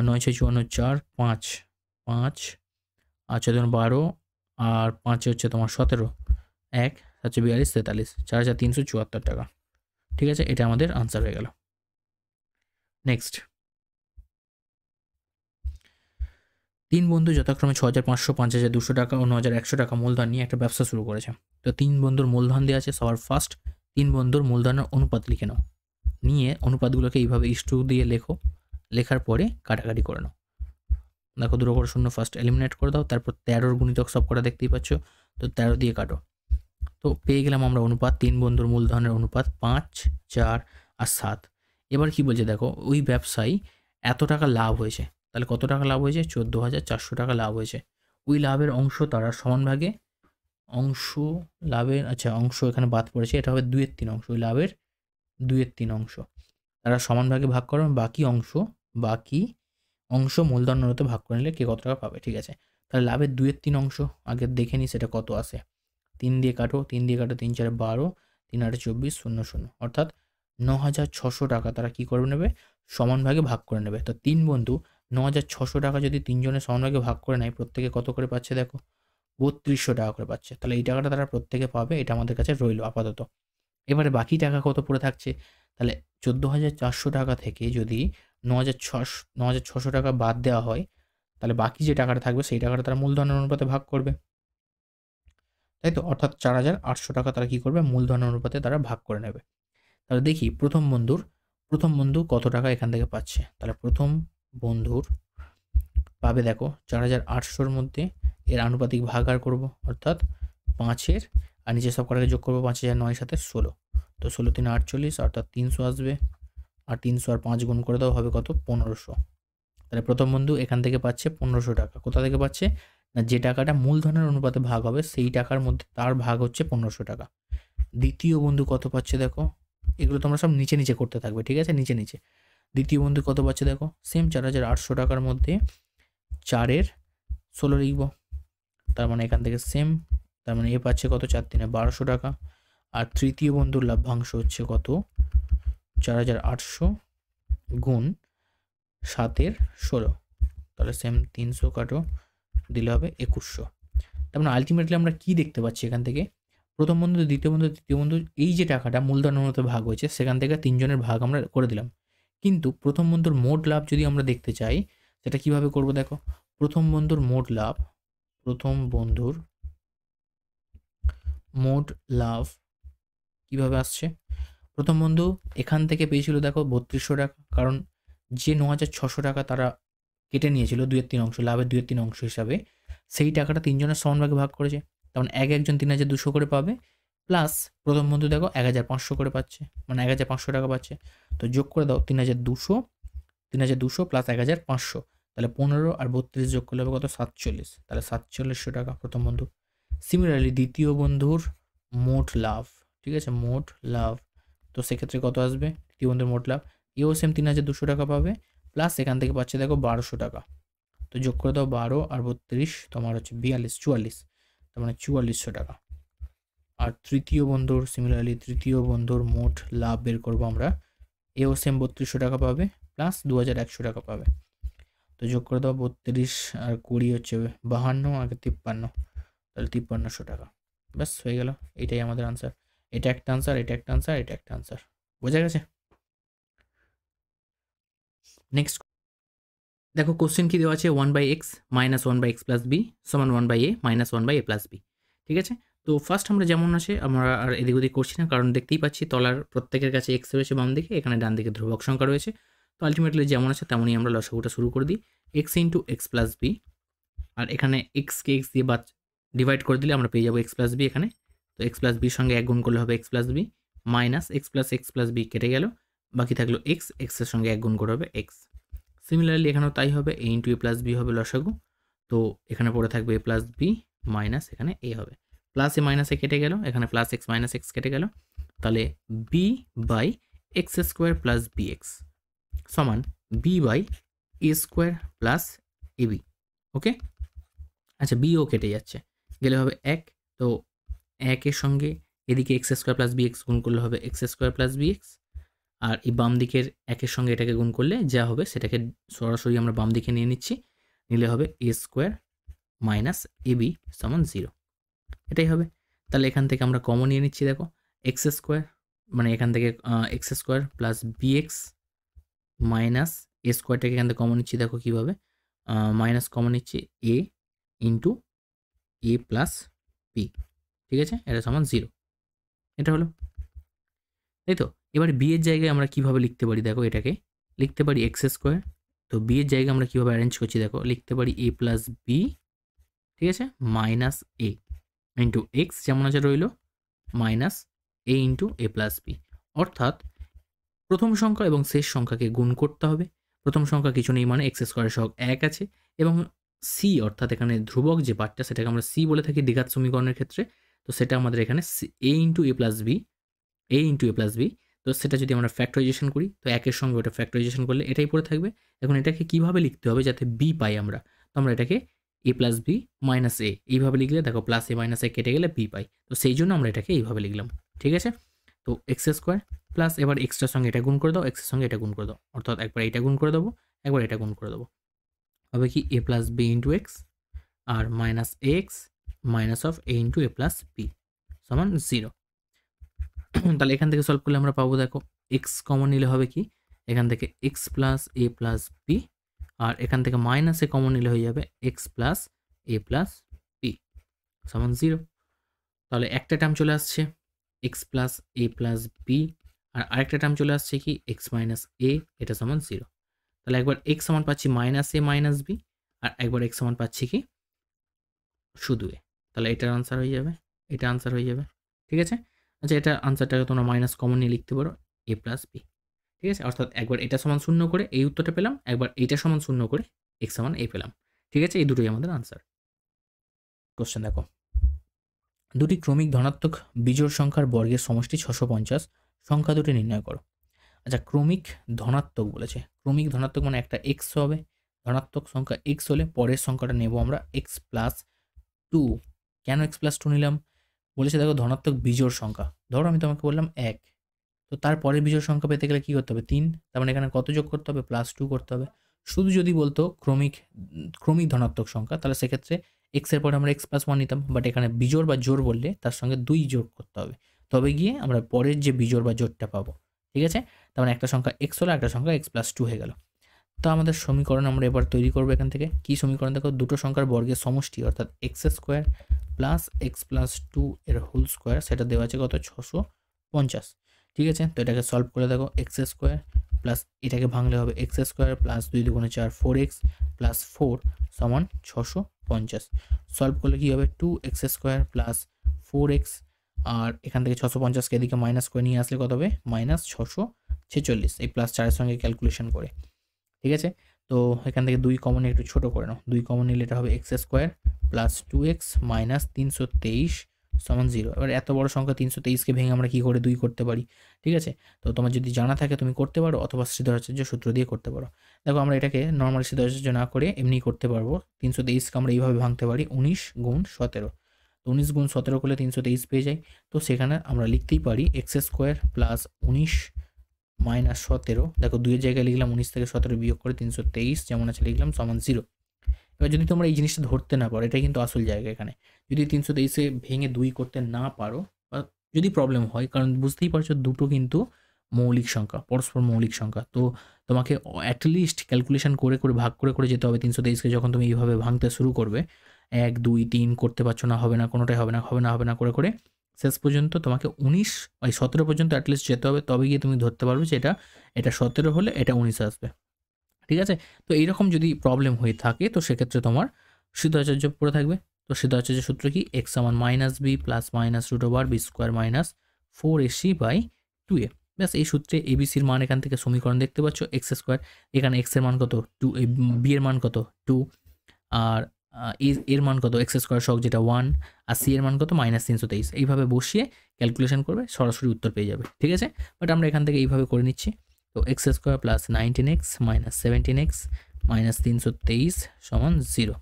9 6 54 4 5 5 আর 6 12 আর 5 হচ্ছে তোমার 17 1 7 42 43 4374 টাকা, ঠিক আছে। এটা আমাদের আনসার হয়ে গেল। নেক্সট, 3 বন্ধু যথাক্রমে 6500 5200 টাকা ও 9100 টাকা মূলধন নিয়ে একটা ব্যবসা শুরু করেছে। তো 3 বন্ধুর মূলধন দেওয়া আছে, সবার ফার্স্ট 3 বন্ধুর মূলধনের অনুপাত লিখে নাও, নিয়ে অনুপাতগুলোকে এইভাবে ইস্টু দিয়ে লেখো, লেখার পরে কাটাকাটি করে নাও। দেখো 2 করে 0 ফার্স্ট এলিমিনেট করে দাও, তারপর 13 গুণিতক সব করা দেখতেই পাচ্ছ, তো 13 দিয়ে কাটো। তো পেয়ে গেলাম আমরা অনুপাত, 3 বন্ধুর মূলধনের অনুপাত 5 4 আর 7। এবার কি বলছে দেখো, ওই ব্যবসায়ী এত টাকা লাভ হয়েছে, তাহলে কত টাকা লাভ হয়েছে, 14,400 টাকা লাভ হয়েছে। ওই লাভের অংশ তারা সমান ভাগে, অংশ লাভের, আচ্ছা অংশ এখানে বাদ পড়েছে, এটা হবে 2/3 অংশ, ওই লাভের 2/3 অংশ তারা সমান ভাগে ভাগ করবে, বাকি অংশ মূলধন অনুপাতে ভাগ করে নিলে কে কত টাকা পাবে, ঠিক আছে। তাহলে লাভের 2/3 অংশ আগে দেখে নিই সেটা কত আসে। 3 দিয়ে কাটো 3 দিয়ে কাটো, 3 4 12 3 8 24 0 0, অর্থাৎ 9600 টাকা তারা কী করে নেবে, সমান ভাগে ভাগ করে নেবে। তো 3 বন্ধু 9600 টাকা যদি 3 জনের সমান ভাগে ভাগ করে নেয়, প্রত্যেকে কত করে পাচ্ছে দেখো, 3200 টাকা করে পাচ্ছে। তাহলে এই টাকাটা তারা প্রত্যেকে পাবে, এটা আমাদের কাছে রইল আপাতত। এবারে বাকি টাকা কত পড়ে থাকছে, তাহলে 14,400 টাকা থেকে যদি 9,600 টাকা বাদ দেওয়া হয়, তাহলে বাকি যে টাকাটা থাকবে সেই টাকাটা তারা মূলধনের অনুপাতে ভাগ করবে, তাই তো। অর্থাৎ 4,800 টাকা তারা কী করবে, মূলধনের অনুপাতে তারা ভাগ করে নেবে। তাহলে দেখি প্রথম বন্ধু কত টাকা এখান থেকে পাচ্ছে। তাহলে প্রথম বন্ধুর পাবে দেখো 4,800-র মধ্যে এর আনুপাতিক ভাগ আর করবো, অর্থাৎ 5-এর, আর নিচে সব কটাকে যোগ করবো, 5,009 সাথে 16, তো 16 3 48, অর্থাৎ 300 আসবে। আর 300 আর 5 গুণ করে দেওয়া হবে কত, 1500। তাহলে প্রথম বন্ধু এখান থেকে পাচ্ছে 1500 টাকা। কোথা থেকে পাচ্ছে না, যে টাকাটা মূলধনের অনুপাতে ভাগ হবে সেই টাকার মধ্যে তার ভাগ হচ্ছে 1500 টাকা। দ্বিতীয় বন্ধু কত পাচ্ছে দেখো, এগুলো তোমরা সব নিচে নিচে করতে থাকবে, ঠিক আছে, নিচে নিচে। দ্বিতীয় বন্ধু কত পাচ্ছে দেখো, সেম 4,800 টাকার মধ্যে 4-এর 16 লিখব, তার মানে এখান থেকে সেম, তার মানে এ পাচ্ছে কত, 4×3 1200 টাকা। আর তৃতীয় বন্ধুর লভ্যাংশ হচ্ছে কত, 4,800 গুণ 7-এর 16, তাহলে সেম 300 কাটো, দিলে হবে 2100। তার মানে আলটিমেটলি আমরা কি দেখতে পাচ্ছি এখান থেকে, প্রথম বন্ধু, দ্বিতীয় বন্ধু, তৃতীয় বন্ধু, এই যে টাকাটা মূলধনের মতো ভাগ হয়েছে সেখান থেকে 3 জনের ভাগ আমরা করে দিলাম। কিন্তু প্রথম বন্ধুর মোট লাভ যদি আমরা দেখতে চাই, সেটা কিভাবে করব দেখো, প্রথম বন্ধুর মোট লাভ, প্রথম বন্ধুর মোট লাভ কিভাবে আসছে, প্রথম বন্ধু এখান থেকে পেয়েছিল দেখো 3200 টাকা, কারণ যে 9,600 টাকা তারা কেটে নিয়েছিল 2/3 অংশ, লাভের 2/3 অংশ হিসাবে, সেই টাকাটা 3 জনের সমান ভাগে ভাগ করেছে, তখন একজন 3,200 করে পাবে, প্লাস প্রথম বন্ধু দেখো 1,500 করে পাচ্ছে, মানে 1,500 টাকা পাচ্ছে। তো যোগ করে দাও 3,200 প্লাস 1,500, তাহলে 15 আর 32 যোগ করলে হবে কত, 47, তাহলে 4700 টাকা প্রথম বন্ধু। সিমিলারলি দ্বিতীয় বন্ধুর মোট লাভ, ঠিক আছে, মোট লাভ, তো সেক্ষেত্রে কত আসবে দ্বিতীয় বন্ধুর মোট লাভ, এও সেম 3,200 টাকা পাবে, প্লাস এখান থেকে পাচ্ছে দেখো 1,200 টাকা, তো যোগ করে দাও 12 আর 32 তোমার হচ্ছে 44, তার মানে 4400 টাকা। আর তৃতীয় বন্ধুর, সিমিলারলি তৃতীয় বন্ধুর মোট লাভ বের করবো আমরা, এও সেম 3200 টাকা পাবে, প্লাস 2,100 টাকা পাবে, তো যোগ করে দাও 32 আর 20 হচ্ছে 52 আর 53, তাহলে 5300 টাকা। ব্যাস হয়ে গেল, এটাই আমাদের আনসার। এটা একটা আনসার, এটা একটা আনসার, এটা একটা আনসার, বোঝা গেছে। নেক্সট দেখো কোশ্চেন কি দেওয়া আছে, 1/x minus 1/x plus b সমান 1/a minus 1/a plus b, ঠিক আছে। তো ফার্স্ট আমরা যেমন আছে আমরা আর এদিক ওদিক করছি না, কারণ দেখতেই পাচ্ছি তলার প্রত্যেকের কাছে এক্স রয়েছে বাম দিকে, এখানে ডান দিকে ধ্রুবক সংখ্যা রয়েছে, তো আলটিমেটলি যেমন আছে তেমনই আমরা লসাগুটা শুরু করে দিই, x into x plus b, আর এখানে এক্সকে এক্স দিয়ে বা ডিভাইড করে দিলে আমরা পেয়ে যাবো এক্স প্লাস বি এখানে, তো এক্স প্লাস বির সঙ্গে এক গুণ করলে হবে X plus B, minus X plus B কেটে গেল, বাকি থাকলো এক্স, এক্সের সঙ্গে এক গুণ করে হবে এক্স। সিমিলারলি এখানেও তাই হবে, এ ইন্টু এ প্লাস বি হবে লসাগু, তো এখানে পড়ে থাকবে এ প্লাস বি মাইনাস এখানে এ হবে, প্লাস এ মাইনাসে কেটে গেল, এখানে প্লাস এক্স মাইনাস এক্স কেটে গেল, তাহলে b by x square plus b x সমান b by a square plus a b. Okay, আচ্ছা বিও কেটে যাচ্ছে, গেলে হবে এক, তো একের সঙ্গে এদিকে x square plus b x গুণ করলে হবে x square plus b x, আর এই বাম দিকের একের সঙ্গে এটাকে গুণ করলে যা হবে সেটাকে সরাসরি আমরা বাম দিকে নিয়ে নিচ্ছি, নিলে হবে এ স্কোয়ার মাইনাস এ বি সমান 0, এটাই হবে। তাহলে এখান থেকে আমরা কমন নিয়ে নিচ্ছি দেখো, এক্স স্কোয়ার, মানে এখান থেকে x square plus b x minus a স্কোয়ারটাকে এখান থেকে কমন নিচ্ছি, দেখো কীভাবে, মাইনাস কমন নিচ্ছি a into a plus b, ঠিক আছে, এটা সমান 0, এটা হলো, তাই তো। এবার বি এর জায়গায় আমরা কিভাবে লিখতে পারি দেখো, এটাকে লিখতে পারি এক্স স্কোয়ার, তো বি এর জায়গায় আমরা কীভাবে অ্যারেঞ্জ করছি দেখো, লিখতে পারি এ প্লাস বি, ঠিক আছে, মাইনাস এ ইন্টু এক্স যেমন আছে রইল, minus A into a plus B, অর্থাৎ প্রথম সংখ্যা এবং শেষ সংখ্যাকে গুণ করতে হবে, প্রথম সংখ্যা কিছু নেই মানে এক্স স্কোয়ারের সহগ 1 আছে, এবং সি অর্থাৎ এখানে ধ্রুবক যে পার্টটা সেটাকে আমরা সি বলে থাকি দ্বিঘাত সমীকরণের ক্ষেত্রে, তো সেটা আমাদের এখানে এ into a plus B, A into a plus B, তো সেটা যদি আমরা ফ্যাক্টরাইজেশন করি তো একের সঙ্গে ওটা ফ্যাক্টরাইজেশন করলে এটাই পড়ে থাকবে। এখন এটাকে কিভাবে লিখতে হবে যাতে বি পাই আমরা, তো আমরা এটাকে এ প্লাস বি মাইনাস এ এইভাবে লিখলে দেখো প্লাস এ মাইনাস এ কেটে গেলে বি পাই, তো সেই জন্য আমরা এটাকে এইভাবে লিখলাম, ঠিক আছে। তো এক্স স্কোয়ার প্লাস এবার এক্সটার সঙ্গে এটা গুণ করে দাও, এক্সের সঙ্গে এটা গুণ করে দাও, অর্থাৎ একবার এটা গুণ করে দেবো, একবার এটা গুণ করে দেবো, হবে কি a plus b into x আর minus x minus of a into a plus b সমান 0। তাহলে এখান থেকে সলভ করলে আমরা পাবো দেখো এক্স কমন নিলে হবে কি, এখান থেকে এক্স প্লাস এ প্লাস বি, আর এখান থেকে মাইনাস এ কমন নিলে হয়ে যাবে এক্স প্লাস এ প্লাস বি সমান 0। তাহলে একটা টার্ম চলে আসছে এক্স প্লাস এ প্লাস বি, আর আরেকটা টার্ম চলে আসছে কি এক্স মাইনাস এ, এটা সমান 0। তাহলে একবার এক্স সমান পাচ্ছি মাইনাস এ মাইনাস বি, আর একবার এক্স সমান পাচ্ছি কি শুধু এ, তাহলে এটার আনসার হয়ে যাবে, এটা আনসার হয়ে যাবে, ঠিক আছে। আচ্ছা এটা আনসারটাকে তোমরা মাইনাস কমন নিয়ে লিখতে পারো এ প্লাস বি, ঠিক আছে, অর্থাৎ একবার এটা সমান 0 করে এই উত্তরটা পেলাম, একবার এইটা সমান 0 করে এক্স সমান এ পেলাম, ঠিক আছে, এই দুটোই আমাদের আনসার। কোশ্চেন দেখো, দুটি ক্রমিক ধনাত্মক বিজোড় সংখ্যার বর্গের সমষ্টি 650 সংখ্যা দুটি নির্ণয় করো। আচ্ছা, ক্রমিক ধনাত্মক বলেছে। ক্রমিক ধনাত্মক মানে একটা এক্স হবে, ধনাত্মক সংখ্যা এক্স হলে পরের সংখ্যাটা নেব আমরা এক্স প্লাস টু। কেন এক্স প্লাস টু নিলাম? বলেছে দেখো ধনাত্মক বিজোড় সংখ্যা, ধরো আমি তোমাকে বললাম এক, তো তারপরে বিজোড় সংখ্যা পেতে গেলে কী করতে হবে? 3, তার মানে এখানে কত যোগ করতে হবে? +2 করতে হবে। শুধু যদি বলতো ক্রমিক ধনাত্মক সংখ্যা, তাহলে সেক্ষেত্রে এক্সের পরে আমরা x+1 নিতাম, বাট এখানে বিজোড় বা জোড় বললে তার সঙ্গে 2 যোগ করতে হবে, তবে গিয়ে আমরা পরের যে বিজোড় বা জোড়টা পাবো। ঠিক আছে, তার মানে একটা সংখ্যা x হলো, একটা সংখ্যা x+2 হয়ে গেল। তো আমাদের সমীকরণ আমরা এবার তৈরি করবো এখান থেকে। কী সমীকরণ? দেখো দুটো সংখ্যার বর্গের সমষ্টি অর্থাৎ x² প্লাস x+2 এর হোল স্কোয়ার, সেটা দেওয়া আছে কত? 650। ঠিক আছে, তো এটাকে সলভ করে দেখো x² প্লাস এটাকে ভাঙলে হবে x² প্লাস 2 দুগুণে 4 4x প্লাস 4 সমান 650। সলভ করলে কী হবে? 2x² প্লাস 4x, আর এখান থেকে 650কে এদিকে মাইনাস করে নিয়ে আসলে কত হবে? -646। এই প্লাস 4-এর সঙ্গে ক্যালকুলেশন করে। ঠিক আছে, তো এখান থেকে 2 কমন একটু ছোটো করে নাও। 2 কমন নিলে এটা হবে x² প্লাস 2x মাইনাস 323 সমান 0। এবার এত বড় সংখ্যা 323কে ভেঙে আমরা কী করে 2 করতে পারি? ঠিক আছে, তো তোমার যদি জানা থাকে তুমি করতে পারো, অথবা শ্রীধরাচার্য সূত্র দিয়ে করতে পারো। দেখো আমরা এটাকে নর্মালি শ্রীধরাচার্য না করে এমনি করতে পারবো। 323কে আমরা এইভাবে ভাঙতে পারি 19 গুণ 17। তো 19 গুণ 17 করলে 323 পেয়ে যাই। তো সেখানে আমরা লিখতেই পারি x² প্লাস 19 মাইনাস 17, দেখো 2 এর জায়গায় লিখলাম 19 থেকে 17 বিয়োগ করে 323 যেমন আছে লিখলাম সমান 0। এবার যদি তোমরা এই জিনিসটা ধরতে না পারো, এটাই কিন্তু আসল জায়গা এখানে। যদি 323-এ ভেঙে 2 করতে না পারো, বা যদি প্রবলেম হয়, কারণ বুঝতেই পারছো দুটো কিন্তু মৌলিক সংখ্যা, পরস্পর মৌলিক সংখ্যা, তো তোমাকে অ্যাটলিস্ট ক্যালকুলেশন করে করে ভাগ করে করে যেতে হবে। 323কে যখন তুমি এইভাবে ভাঙতে শুরু করবে, 1 2 3 করতে পারছো না, হবে না, কোনোটাই হবে না, হবে না, হবে না করে করে শেষ পর্যন্ত তোমাকে 17 পর্যন্ত অ্যাটলিস্ট যেতে হবে, তবে গিয়ে তুমি ধরতে পারবে যে এটা 17 হলে এটা 19 আসবে। ঠিক আছে, তো এইরকম যদি প্রবলেম হয়ে থাকে, তো সেক্ষেত্রে তোমার সিদ্ধাচার্য পড়ে থাকবে। তো সিদ্ধাচার্য সূত্র কি? x সমান -b plus minus √b² minus 4ac/2a। ব্যাস, এই সূত্রে এবিসির মান এখান থেকে সমীকরণ দেখতে পাচ্ছ। x², এখানে x এর মান কত? 2, b এর মান কত? 2, আর এর মান কত? x² সহগ যেটা 1, আর c এর মান কত? -323। এইভাবে বসিয়ে ক্যালকুলেশন করবে, সরাসরি উত্তর পেয়ে যাবে। ঠিক আছে, বাট আমরা এখান থেকে এইভাবে করে নিচ্ছি। তো x² plus 19x minus 17x minus 323 সমান 0।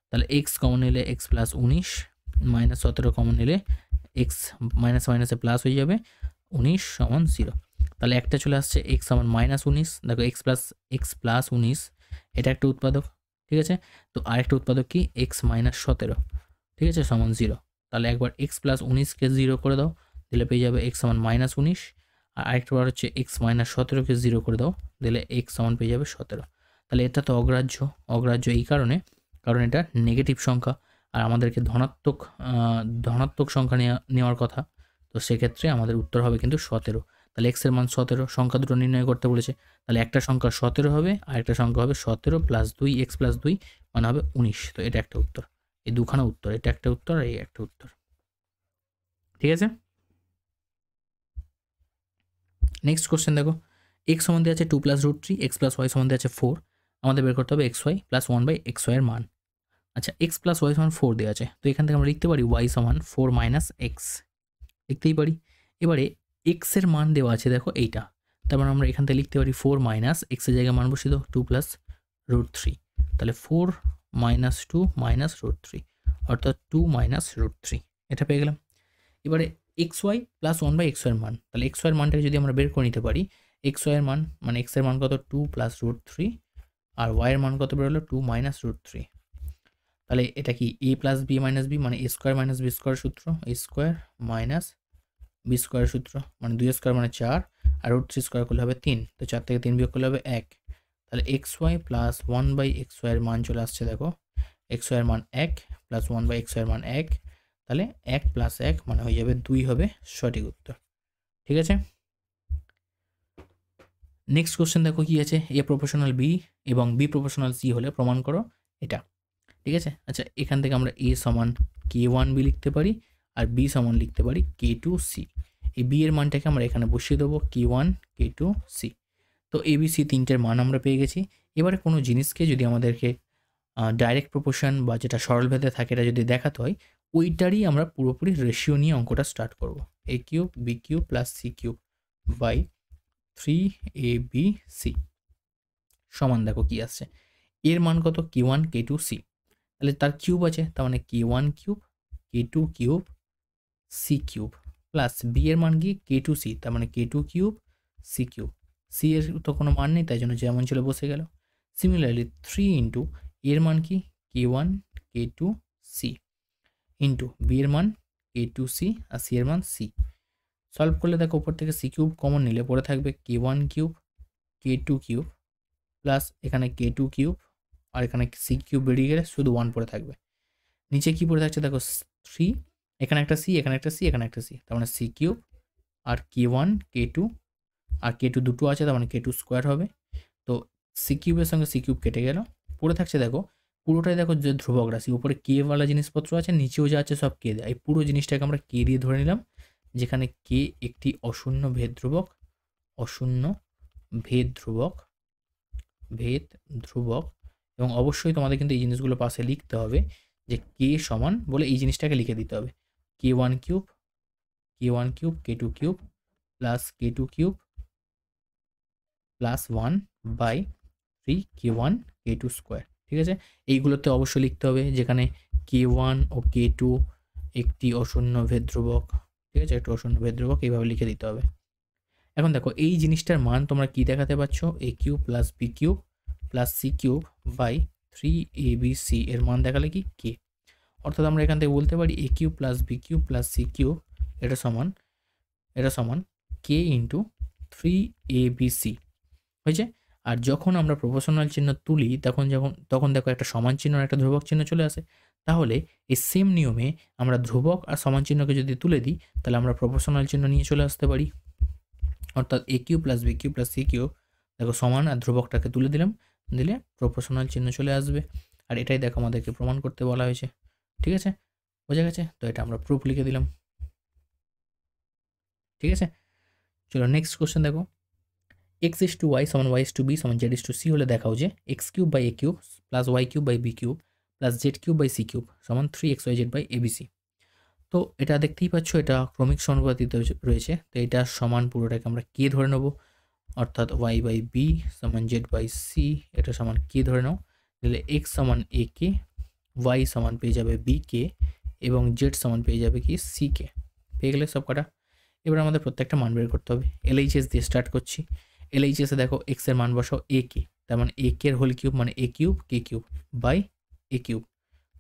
তাহলে x কমন নিলে x প্লাস 19 মাইনাস 17 কমন নিলে x মাইনাস মাইনাসে প্লাস হয়ে যাবে 19 সমান 0। তাহলে একটা চলে আসছে x সমান -19। দেখো x প্লাস 19 এটা একটা উৎপাদক। ঠিক আছে, তো আরেকটা উৎপাদক কি? x minus 17। ঠিক আছে, সমান 0। তাহলে একবার x প্লাস 19কে 0 করে দাও, দিলে পেয়ে যাবে x সমান -19, আর আরেকটা বার হচ্ছে x মাইনাস 17কে 0 করে দাও, দিলে x সমান পেয়ে যাবে 17। তাহলে এটা তো অগ্রাহ্য এই কারণে, কারণ এটা নেগেটিভ সংখ্যা, আর আমাদেরকে ধনাত্মক সংখ্যা নেওয়ার কথা। তো সেক্ষেত্রে আমাদের উত্তর হবে কিন্তু 17। তাহলে x এর মান 17, সংখ্যা দুটো নির্ণয় করতে বলেছে, তাহলে একটা সংখ্যা 17 হবে, আর একটা সংখ্যা হবে 17 প্লাস 2 x প্লাস 2 মানে হবে 19। তো এটা একটা উত্তর, এই দুখানা উত্তর, এটা একটা উত্তর আর এই একটা উত্তর। ঠিক আছে, নেক্সট কোশ্চেন দেখো, x সমান দেওয়া আছে 2 প্লাস √3, x প্লাস y সমান দেওয়া আছে 4। আমাদের বের করতে হবে xy প্লাস 1/xy এর মান। আচ্ছা, x প্লাস y সমান 4 দেওয়া আছে, তো এখান থেকে আমরা লিখতে পারি y সমান 4 মাইনাস x, লিখতেই পারি। এবারে x এর মান দেওয়া আছে দেখো এইটা, তার মানে আমরা এখান থেকে লিখতে পারি 4 মাইনাস x এর জায়গায় মান বসিয়ে দাও 2 প্লাস √3, তাহলে 4 মাইনাস 2 মাইনাস √3 অর্থাৎ 2 মাইনাস √3, এটা পেয়ে গেলাম। এবারে xy প্লাস 1/xy এর মান, তাহলে xy এর মানটাকে যদি আমরা বের করে নিতে পারি, xy এর মান মানে x এর মান কত? 2 প্লাস √3, আর y এর মান কত বেরোলো? 2 মাইনাস √3। তাহলে এটা কি a plus b minus b মানে a square minus b square সূত্র, a square minus b square সূত্র, মানে 2 স্কোয়ার মানে 4, আর √3 স্কোয়ার করলে হবে 3, তো 4 থেকে 3 বিয়োগ করলে হবে 1। তাহলে xy প্লাস 1/xy এর মান চলে আসছে, দেখো xy এর মান 1 প্লাস 1/xy এর মান 1, তাহলে 1 প্লাস 1 মানে হয়ে যাবে 2 হবে সঠিক উত্তর। ঠিক আছে, নেক্সট কোশ্চেন দেখো কি আছে, a প্রপোর্শনাল b এবং b প্রপোর্শনাল c হলে প্রমাণ করো এটা। ঠিক আছে, আচ্ছা এখান থেকে আমরা a সমান k1b লিখতে পারি, আর b সমান লিখতে পারি k2c। এই b এর মানটাকে আমরা এখানে বসিয়ে দেবো k1 k2c। তো abc তিনটের মান আমরা পেয়ে গেছি। এবারে কোনো জিনিসকে যদি আমাদেরকে ডাইরেক্ট প্রপোর্শন বা যেটা সরলভেদে থাকে এটা যদি দেখাতে হয়, ওইটারই আমরা পুরোপুরি রেশিও নিয়ে অঙ্কটা স্টার্ট করব। a cube b cube plus c cube by 3abc সমান দেখো কি আসছে, এর মান কত k1 k2 c, তাহলে তার কিউব আছে, তার মানে k1 cube k2 cube c cube plus B এর মান কি k2 c, তার মানে k2 cube c cube, c এর তো কোনো মান নেই তাই জন্য যেমন ছিল বসে গেল। সিমিলারলি 3 ইন্টু এর মান কি k1 k2 c into B এর মান k2 c আর c এর মান c। সলভ করলে দেখো উপর থেকে c কিউব কমন নিলে পরে থাকবে k1 cube k2 cube plus এখানে k2 কিউব আর এখানে c কিউব বেরিয়ে গেলে শুধু 1 পড়ে থাকবে। নিচে কি পড়ে থাকছে দেখো 3, এখানে একটা c এখানে একটা c এখানে একটা c, তার মানে c কিউব আর k1 k2 আর k2 দুটো আছে তার মানে k2 স্কোয়ার হবে। তো c কিউবের সঙ্গে c কিউব কেটে গেল, পড়ে থাকছে দেখো পুরোটাই দেখো যে ধ্রুবক রাশি, উপরে কে ওয়ালা জিনিসপত্র আছে নিচেও যা আছে সব কে দেয়, এই পুরো জিনিসটাকে আমরা কে দিয়ে ধরে নিলাম, যেখানে কে একটি অশূন্য ভেদ ধ্রুবক, অশূন্য ভেদ ধ্রুবক, ভেদ ধ্রুবক। এবং অবশ্যই তোমাদের কিন্তু এই জিনিসগুলো পাশে লিখতে হবে যে কে সমান বলে এই জিনিসটাকে লিখে দিতে হবে k1 cube k1 cube k2 cube plus k2 cube plus 1 by 3 k1 k2 square. ঠিক আছে, এইগুলোতে অবশ্যই লিখতে হবে যেখানে k1 ও k2 একটি অশূন্য ভেদ ধ্রুবক। ঠিক আছে, একটা অশূন্য ভেদ ধ্রুবক এইভাবে লিখে দিতে হবে। এখন দেখো এই জিনিসটার মান তোমরা কি দেখাতে পারছো, a cube plus b cube plus c cube by 3abc এর মান দেখালে কি কে, অর্থাৎ আমরা এখান থেকে বলতে পারি a cube plus b cube plus c cube এটা সমান কে ইন্টু 3abc হয়েছে। আর যখন আমরা প্রপোর্শনাল চিহ্ন তুলি তখন দেখো একটা সমান চিহ্ন আর একটা ধ্রুবক চিহ্ন চলে আসে, তাহলে এই সেম নিয়মে আমরা ধ্রুবক আর সমান চিহ্নকে যদি তুলে দিই তাহলে আমরা প্রপোর্শনাল চিহ্ন নিয়ে চলে আসতে পারি, অর্থাৎ a cube plus b cube plus c cube দেখো সমান আর ধ্রুবকটাকে তুলে দিলে প্রপোর্শনাল চিহ্ন চলে আসবে। আর এটাই দেখো আমাদেরকে প্রমাণ করতে বলা হয়েছে। ঠিক আছে, বোঝা গেছে তো, এটা আমরা প্রুফ লিখে দিলাম। ঠিক আছে, চলো নেক্সট কোশ্চেন দেখো, x is to y সমান y is to b সমান z is to c হলে দেখাও যে x cube by a cube plus y cube by b cube plus z cube by c cube সমান 3xyz বাই abc। তো এটা দেখতেই পাচ্ছ এটা ক্রমিক সমানুপাতিক রয়েছে, তো এটা সমান পুরোটাকে আমরা কে ধরে নেব, অর্থাৎ y বাই b সমান z বাই c এটা সমান কে ধরে নাও, তাহলে x সমান a কে, y সমান পেয়ে যাবে b কে এবং z সমান পেয়ে যাবে কি c কে। পেয়ে গেলে সব কটা। এবার আমাদের প্রত্যেকটা মান বের করতে হবে। LHS দিয়ে স্টার্ট করছি। LHS এ দেখো x এর মান বসাও a কে, তার মানে a কে এর হোল কিউব মানে a cube k cube by a cube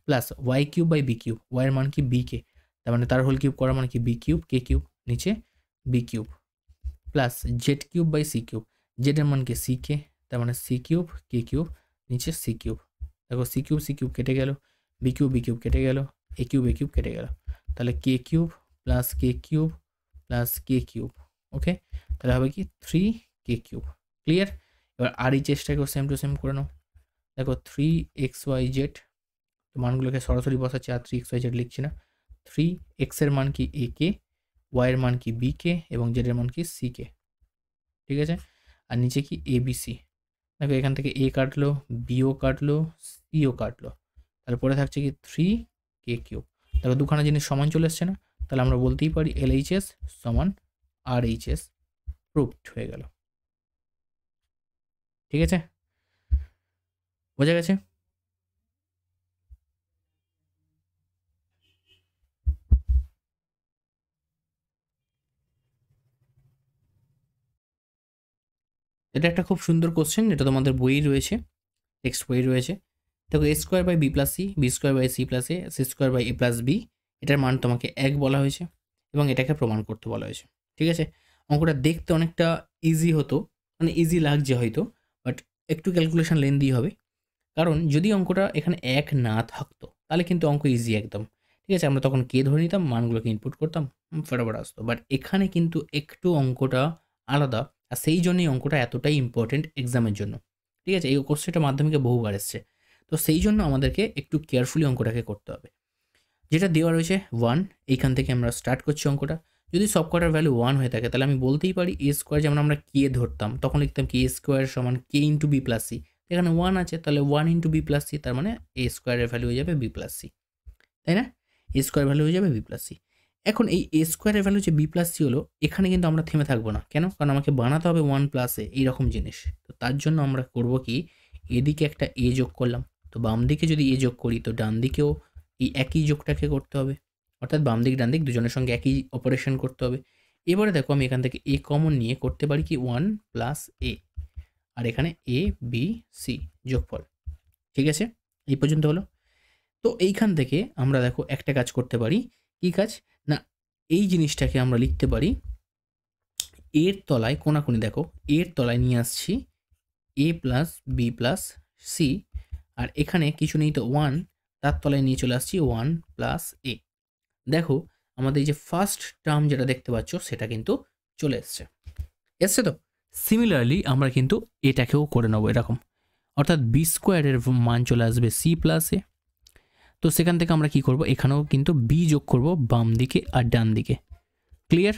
plus y cube by b cube, y এর মান কি b কে, তার মানে তার হোল কিউব করা মানে কি b কিউব k কিউব নিচে b cube plus z cube by c cube, z এর মান কি c কে, তার মানে c কিউব k কিউব নিচে c কিউব। দেখো c কিউব কেটে গেল, b কিউব কেটে গেল, a কিউব কেটে গেল, তাহলে k cube plus k cube plus k cube. Okay, তাহলে হবে কি 3k কিউব। ক্লিয়ার। এবার আর এই চেষ্টাকেও সেম টু সেম করে নাও। দেখো 3xyz মানগুলোকে সরাসরি বসাচ্ছি আর 3xyz লিখছি না। 3x এর মান কি a কে, y এর মান কি b কে এবং z এর মান কি c কে। ঠিক আছে, আর নিচে কি abc, দেখো এখান থেকে a কাটলো, bও কাটলো, cও কাটলো, তাহলে পরে থাকছে কি 3k কিউব। দেখো দুখানা জিনিস সমান চলে এসছে না, তাহলে আমরা বলতেই পারি LHS সমান RHS প্রুভড হয়ে গেল। ঠিক আছে, বোঝা গেছে। এটা একটা খুব সুন্দর কোশ্চেন, এটা তোমাদের বই রয়েছে, টেক্সট বই রয়েছে। দেখো a square by B plus C, B square by C plus A, C square by A plus B, এটার মান তোমাকে 1 বলা হয়েছে এবং এটাকে প্রমাণ করতে বলা হয়েছে। ঠিক আছে, অঙ্কটা দেখতে অনেকটা ইজি হতো, মানে ইজি লাগছে হয়তো, বাট একটু ক্যালকুলেশন লেন্দি হবে, কারণ যদি অঙ্কটা এখানে 1 না থাকতো তাহলে কিন্তু অঙ্ক ইজি একদম। ঠিক আছে, আমরা তখন কে ধরে নিতাম, মানগুলোকে ইনপুট করতাম, ফটাফট আসতো। বাট এখানে কিন্তু একটু অঙ্কটা আলাদা, আর সেই জন্যই অঙ্কটা এতটাই ইম্পর্টেন্ট এক্সামের জন্য। ঠিক আছে, এই কোশ্চেনটা মাধ্যমিকে বহুবার এসছে, তো সেই জন্য আমাদেরকে একটু কেয়ারফুলি অঙ্কটাকে করতে হবে। যেটা দেওয়া রয়েছে 1, এইখান থেকে আমরা স্টার্ট করছি অঙ্কটা। যদি সব কটার ভ্যালু 1 হয়ে থাকে তাহলে আমি বলতেই পারি এ স্কোয়ার, যেমন আমরা কে ধরতাম তখন লিখতাম কি এ স্কোয়ার সমান কে ইন্টু বি প্লাস সি, এখানে 1 আছে তাহলে 1 ইন্টু বি প্লাস সি, তার মানে এ স্কোয়ারের ভ্যালু হয়ে যাবে বি প্লাস সি, তাই না, এ স্কোয়ার ভ্যালু হয়ে যাবে বি প্লাস সি। এখন এই এ স্কোয়ারের ভ্যালু যে বি প্লাস সি হলো, এখানে কিন্তু আমরা থেমে থাকবো না। কেন? কারণ আমাকে বানাতে হবে 1 প্লাস এ এইরকম জিনিস। তো তার জন্য আমরা করব কি, এদিকে একটা এ যোগ করলাম। তো বাম দিকে যদি এ যোগ করি তো ডান দিকেও এই একই যোগটাকে করতে হবে, অর্থাৎ বাম দিক ডান দিক দুজনের সঙ্গে একই অপারেশন করতে হবে। এবারে দেখো আমি এখান থেকে এ কমন নিয়ে করতে পারি কি 1 প্লাস এ, আর এখানে এ বি সি যোগফল। ঠিক আছে, এই পর্যন্ত হলো। তো এইখান থেকে আমরা দেখো একটা কাজ করতে পারি। কি কাজ? না, এই জিনিসটাকে আমরা লিখতে পারি এর তলায় কোনাকুনি দেখো, এর তলায় নিয়ে আসছি এ প্লাস বি প্লাস সি, আর এখানে কিছু নেই তো 1, তার তলায় নিয়ে চলে আসছি 1 প্লাস এ। দেখো আমাদের এই যে ফার্স্ট টার্ম যেটা দেখতে পাচ্ছ সেটা কিন্তু চলে এসছে তো। সিমিলারলি আমরা কিন্তু এটাকেও করে নেবো এরকম, অর্থাৎ বি স্কোয়ারের মান চলে আসবে সি প্লাস এ। তো সেখান থেকে আমরা কি করব, এখানেও কিন্তু বি যোগ করব বাম দিকে আর ডান দিকে। ক্লিয়ার?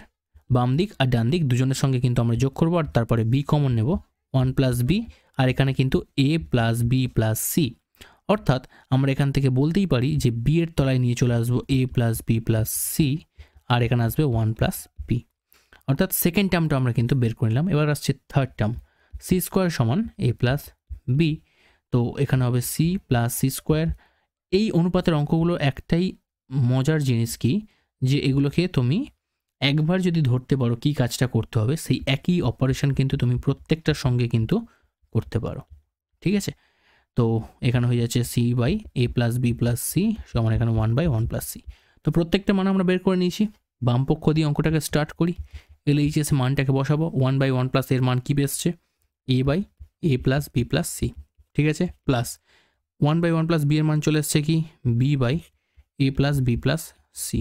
বাম দিক আর ডান দিক দুজনের সঙ্গে কিন্তু আমরা যোগ করব, আর তারপরে বি কমন নেব 1 প্লাস বি, আর এখানে কিন্তু এ প্লাস বি প্লাস সি। অর্থাৎ আমরা এখান থেকে বলতেই পারি যে বি এর তলায় নিয়ে চলে আসবো এ প্লাস বি প্লাস সি, আর এখানে আসবে 1 প্লাস বি। অর্থাৎ সেকেন্ড টার্মটা আমরা কিন্তু বের করে নিলাম। এবার আসছে থার্ড টার্ম, সি স্কোয়ার সমান এ প্লাস বি। তো এখানে হবে সি প্লাস সি স্কোয়ার। এই অনুপাতের অঙ্কগুলো একটাই মজার জিনিস কি, যে এগুলোকে তুমি একবার যদি ধরতে পারো কি কাজটা করতে হবে, সেই একই অপারেশন কিন্তু তুমি প্রত্যেকটার সঙ্গে কিন্তু করতে পারো। ঠিক আছে, তো এখানে হয়ে যাচ্ছে C by A plus B plus C সমান এখানে 1 বাই 1 প্লাস সি। তো প্রত্যেকটা মান আমরা বের করে নিয়েছি। বাম পক্ষ দিয়ে অঙ্কটাকে স্টার্ট করি। এলএইচএস মানটাকে বসাবো, 1 বাই 1 প্লাস এর মান কি বেসছে, a by A plus B plus c. ঠিক আছে, প্লাস 1 বাই 1 প্লাস বি এর মান চলে আসছে কি B by A plus B plus C.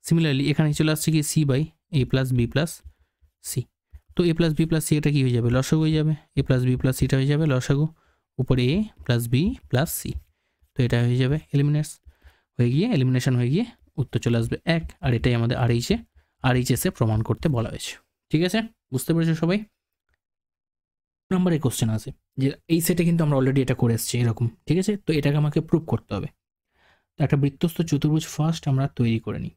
Similarly এখানে চলে আসছে কি C by A plus B plus C. তো A plus B plus C এটা কি হয়ে যাবে, লসাগু হয়ে যাবে। এ প্লাস বি প্লাস সিটা হয়ে যাবে লসাগু, উপরে এ প্লাস বি প্লাস সি। তো এটা হয়ে যাবে এলিমিনেশন হয়ে গিয়ে উত্তর চলে আসবে 1। আর এটাই আমাদের আরএইচএসে প্রমাণ করতে বলা হয়েছে। ঠিক আছে, বুঝতে পেরেছো সবাই? নাম্বারের কোশ্চেন আছে যে এই সেটে কিন্তু আমরা অলরেডি এটা করে এসেছি এরকম। ঠিক আছে, তো এটাকে আমাকে প্রুভ করতে হবে। তো একটা বৃত্তস্থ চতুর্ভুজ ফার্স্ট আমরা তৈরি করে নিই।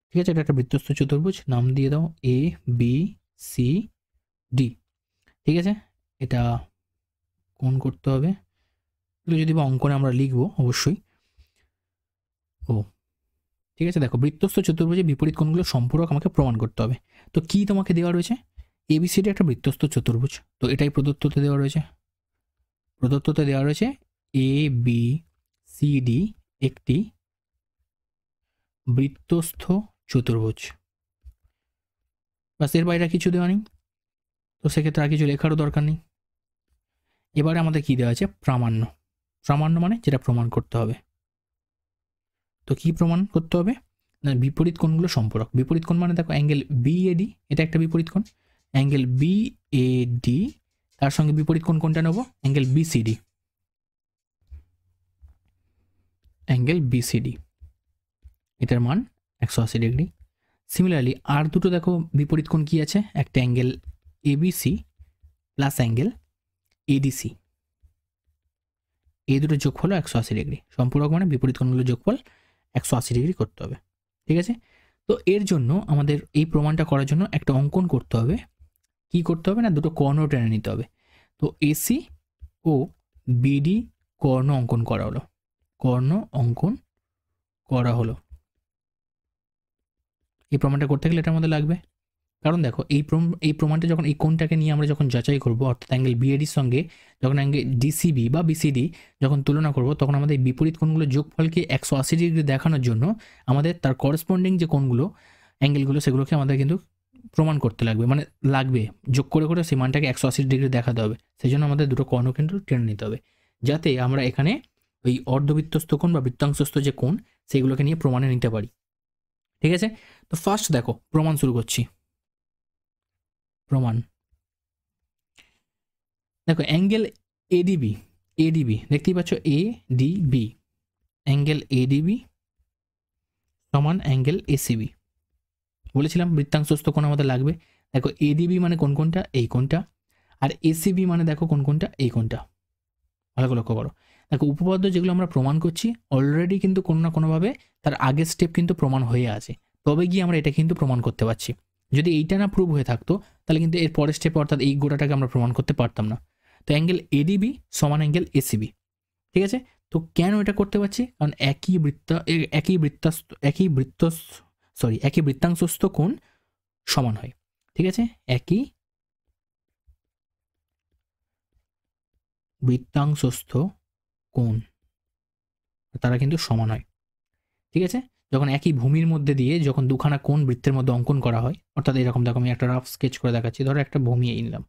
ঠিক আছে, এটা একটা বৃত্তস্থ চতুর্ভুজ, নাম দিয়ে দাও এ বি সি ডি। ঠিক আছে, এটা কোণ করতে হবে, যদি বা অঙ্কনে আমরা লিখবো অবশ্যই। ঠিক আছে, দেখো বৃত্তস্থ চতুর্ভুজের বিপরীত কোণগুলো সম্পূরক আমাকে প্রমাণ করতে হবে। তো কি তোমাকে দেওয়া রয়েছে, এবিসিডি একটা বৃত্তস্থ চতুর্ভুজ, তো এটাই প্রদত্ততে দেওয়া রয়েছে এ বি সি ডি একটি বৃত্তস্থ চতুর্ভুজ। বাস, এর বাইরে কিছু দেওয়া নেই, তো সেক্ষেত্রে আর কিছু লেখারও দরকার নেই। এবারে আমাদের কি দেওয়া আছে, প্রামাণ্য মানে যেটা প্রমাণ করতে হবে। তো কি প্রমাণ করতে হবে না, বিপরীত কোণগুলো সম্পূরক। বিপরীত কোণ মানে দেখো অ্যাঙ্গেল বিএডি, এটা একটা বিপরীত কোণ। অ্যাঙ্গেল বিএডি তার সঙ্গে বিপরীত কোণ কোনটা নেব, অ্যাঙ্গেল বিসিডি। এটার মান 180 ডিগ্রি। সিমিলারলি আর দুটো দেখো বিপরীত কোণ কি আছে, একটা angle ABC plus angle ADC. এই দুটো যোগফল 180 ডিগ্রি। সম্পূরক মানে বিপরীত কোণগুলো যোগফল 180 ডিগ্রি করতে হবে। ঠিক আছে, তো এর জন্য আমাদের এই প্রমাণটা করার জন্য একটা অঙ্কন করতে হবে। কি করতে হবে না, দুটো কর্ণ টেনে নিতে হবে। তো এসি ও বিডি কর্ণ অঙ্কন করা হলো। এই প্রমাণটা করতে গেলে এটা আমাদের লাগবে, কারণ দেখো এই প্রমাণটা যখন এই কোণটাকে নিয়ে আমরা যখন যাচাই করবো, অর্থাৎ অ্যাঙ্গেল বিএডির সঙ্গে যখন অ্যাঙ্গেল ডিসিবি বা বিসিডি যখন তুলনা করবো, তখন আমাদের বিপরীত কোণগুলো যোগফলকে 180 ডিগ্রি দেখানোর জন্য আমাদের তার করসপন্ডিং যে কোণগুলো অ্যাঙ্গেলগুলো সেগুলোকে আমাদের কিন্তু প্রমাণ করতে লাগবে যোগ করে সেই মানটাকে 180 ডিগ্রি দেখাতে হবে। সেই জন্য আমাদের দুটো কর্ণ কিন্তু টেনে নিতে হবে, যাতে আমরা এখানে ওই অর্ধবৃত্তস্থ কোণ বা বৃত্তাংশস্থ যে কোণ সেগুলোকে নিয়ে প্রমাণে নিতে পারি। ঠিক আছে, তো ফার্স্ট দেখো প্রমাণ শুরু করছি। প্রমাণ দেখো, অ্যাঙ্গেল এডিবি দেখতেই পাচ্ছ, এডিবি অ্যাঙ্গেল এডিবি সমান অ্যাঙ্গেল এসিবি। বলেছিলাম বৃত্তাংশস্থ কোণ আমাদের লাগবে। দেখো এডিবি মানে কোনটা, এই কোণটা, আর এসিবি মানে দেখো কোনটা, এই কোণটা। ভালো করে লক্ষ্য করো, দেখো উপপাদ্য যেগুলো আমরা প্রমাণ করছি অলরেডি কিন্তু কোনো না কোনোভাবে তার আগের স্টেপ কিন্তু প্রমাণ হয়ে আছে, তবে গিয়ে আমরা এটা কিন্তু প্রমাণ করতে পারছি। যদি এইটা না প্রুভ হয়ে থাকতো তাহলে কিন্তু এর পরের স্টেপ অর্থাৎ এই গোটাটাকে আমরা প্রমাণ করতে পারতাম না। তো অ্যাঙ্গেল এডিবি সমান অ্যাঙ্গেল এসিবি, ঠিক আছে। তো কেন এটা করতে পারছি? কারণ একই বৃত্তাংশস্থ কোণ সমান হয়, ঠিক আছে। একই বৃত্তাংশস্থ কোণ তারা কিন্তু সমান হয়, ঠিক আছে। যখন একই ভূমির মধ্যে দিয়ে যখন দুখানা কোণ বৃত্তের মধ্যে অঙ্কন করা হয়, অর্থাৎ এরকম দেখো আমি একটা রাফ স্কেচ করে দেখাচ্ছি। ধরো একটা ভূমি এই নিলাম,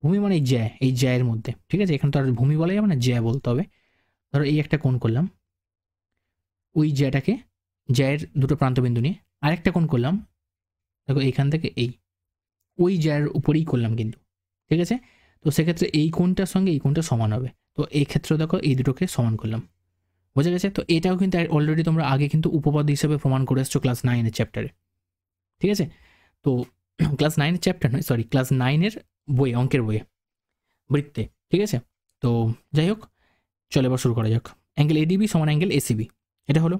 ভূমি মানে এই জ্যায়ের মধ্যে, ঠিক আছে। এখানে তো আর ভূমি বলা যাবে না, জ্যা বলতে হবে। ধরো এই একটা কোণ করলাম, ওই জ্যায়ের দুটো প্রান্তবিন্দু নিয়ে আরেকটা কোণ করলাম, দেখো এইখান থেকে ওই জ্যায়ের উপরেই করলাম কিন্তু, ঠিক আছে। তো সেক্ষেত্রে এই কোণটার সঙ্গে এই কোণটা সমান হবে। তো এই ক্ষেত্রে দেখো এই দুটোকে সমান করলাম, বোঝা গেছে। তো এটাও কিন্তু অলরেডি তোমরা আগে কিন্তু উপপাদ্য হিসেবে প্রমাণ করে এসছো ক্লাস 9-এর চ্যাপ্টারে, ঠিক আছে। তো ক্লাস 9-এর চ্যাপ্টার নয়, সরি, ক্লাস 9-এর বই, অঙ্কের বইয়ে, বৃত্তে, ঠিক আছে। তো যাই হোক, চলে এবার শুরু করা যাক। অ্যাঙ্গেল এডিবি সমান অ্যাঙ্গেল এসিবি, এটা হলো।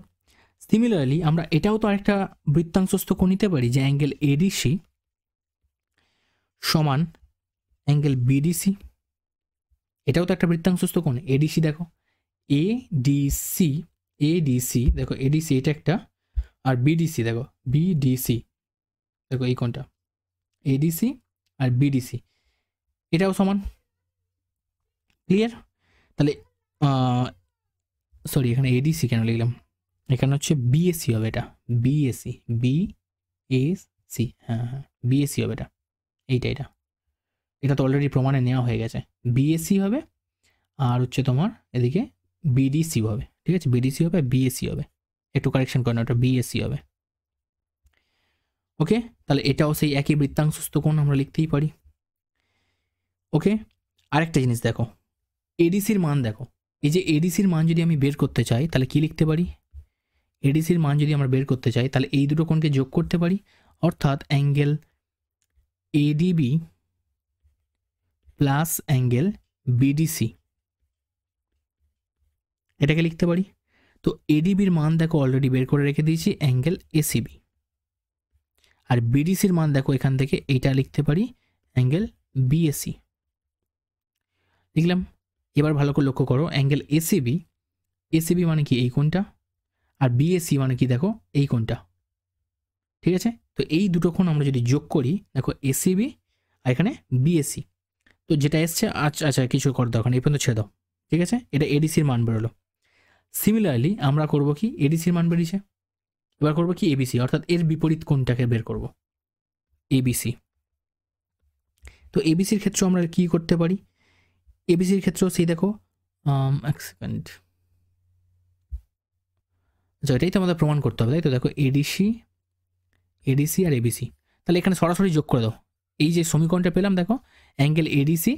সিমিলারলি আমরা এটাও তো আরেকটা বৃত্তাংশস্থ কোণ নিতে পারি, যে অ্যাঙ্গেল এডিসি সমান অ্যাঙ্গেল বিডিসি। এটাও তো একটা বৃত্তাংশস্থ কোণ। এডিসি দেখো, এডিসি দেখো, এডিসি এটা একটা, আর বিডিসি দেখো, বিডিসি দেখো এই কোণটা, এডিসি আর বিডিসি এটাও সমান। ক্লিয়ার? তাহলে সরি, এখানে এডিসি কেন লিখলাম, এখানে হচ্ছে বিএসি হবে, এটা বিএসি, বিএসি, হ্যাঁ হ্যাঁ বিএসি হবে এটা, এটা তো অলরেডি প্রমাণে নেওয়া হয়ে গেছে। বিএসি হবে আর হচ্ছে তোমার এদিকে বিডিসি হবে, ঠিক আছে। বিডিসি হবে, বিএসি হবে, একটু কারেকশন করে না, ওটা বিএসি হবে। ওকে, তাহলে এটাও সেই একই বৃত্তাংশস্থ কোণ আমরা লিখতেই পারি। ওকে, আরেকটা জিনিস দেখো, এডিসির মান দেখো, এই যে এডিসির মান যদি আমি বের করতে চাই তাহলে কি লিখতে পারি? এডিসির মান যদি আমরা বের করতে চাই তাহলে এই দুটো কোণকে যোগ করতে পারি, অর্থাৎ angle ADB plus angle BDC, এটাকে লিখতে পারি। তো এডিবির মান দেখো অলরেডি বের করে রেখে দিয়েছি, অ্যাঙ্গেল এসিবি। আর বিডিসির মান দেখো এখান থেকে এইটা লিখতে পারি, অ্যাঙ্গেল বিএসি লিখলাম। এবার ভালো করে লক্ষ্য করো, অ্যাঙ্গেল এসিবি মানে কি এই কোণটা, আর বিএসি মানে কি দেখো এই কোণটা, ঠিক আছে। তো এই দুটো কোণ আমরা যদি যোগ করি, দেখো এসিবি আর এখানে বিএসি, তো যেটা এসছে আচ্ছা কিছু কর দাও, এই পর্যন্ত ছেড়ে দাও, ঠিক আছে। এটা এডিসির মান বেরোলো। সিমিলারলি আমরা করব কি, এডিসির মান বেরিয়েছে, এবার করবো কি এবিসি, অর্থাৎ এর বিপরীত কোণটাকে বের করব, এবিসি। তো এবিসির ক্ষেত্রে আমরা কি করতে পারি? এবিসির ক্ষেত্রেও সেই দেখো, এক সেকেন্ড, আচ্ছা এটাই তো আমাদের প্রমাণ করতে হবে, তাই তো। দেখো এডিসি আর এবিসি, তাহলে এখানে সরাসরি যোগ করে দাও। এই যে সমীকরণটা পেলাম দেখো, অ্যাঙ্গেল এডিসি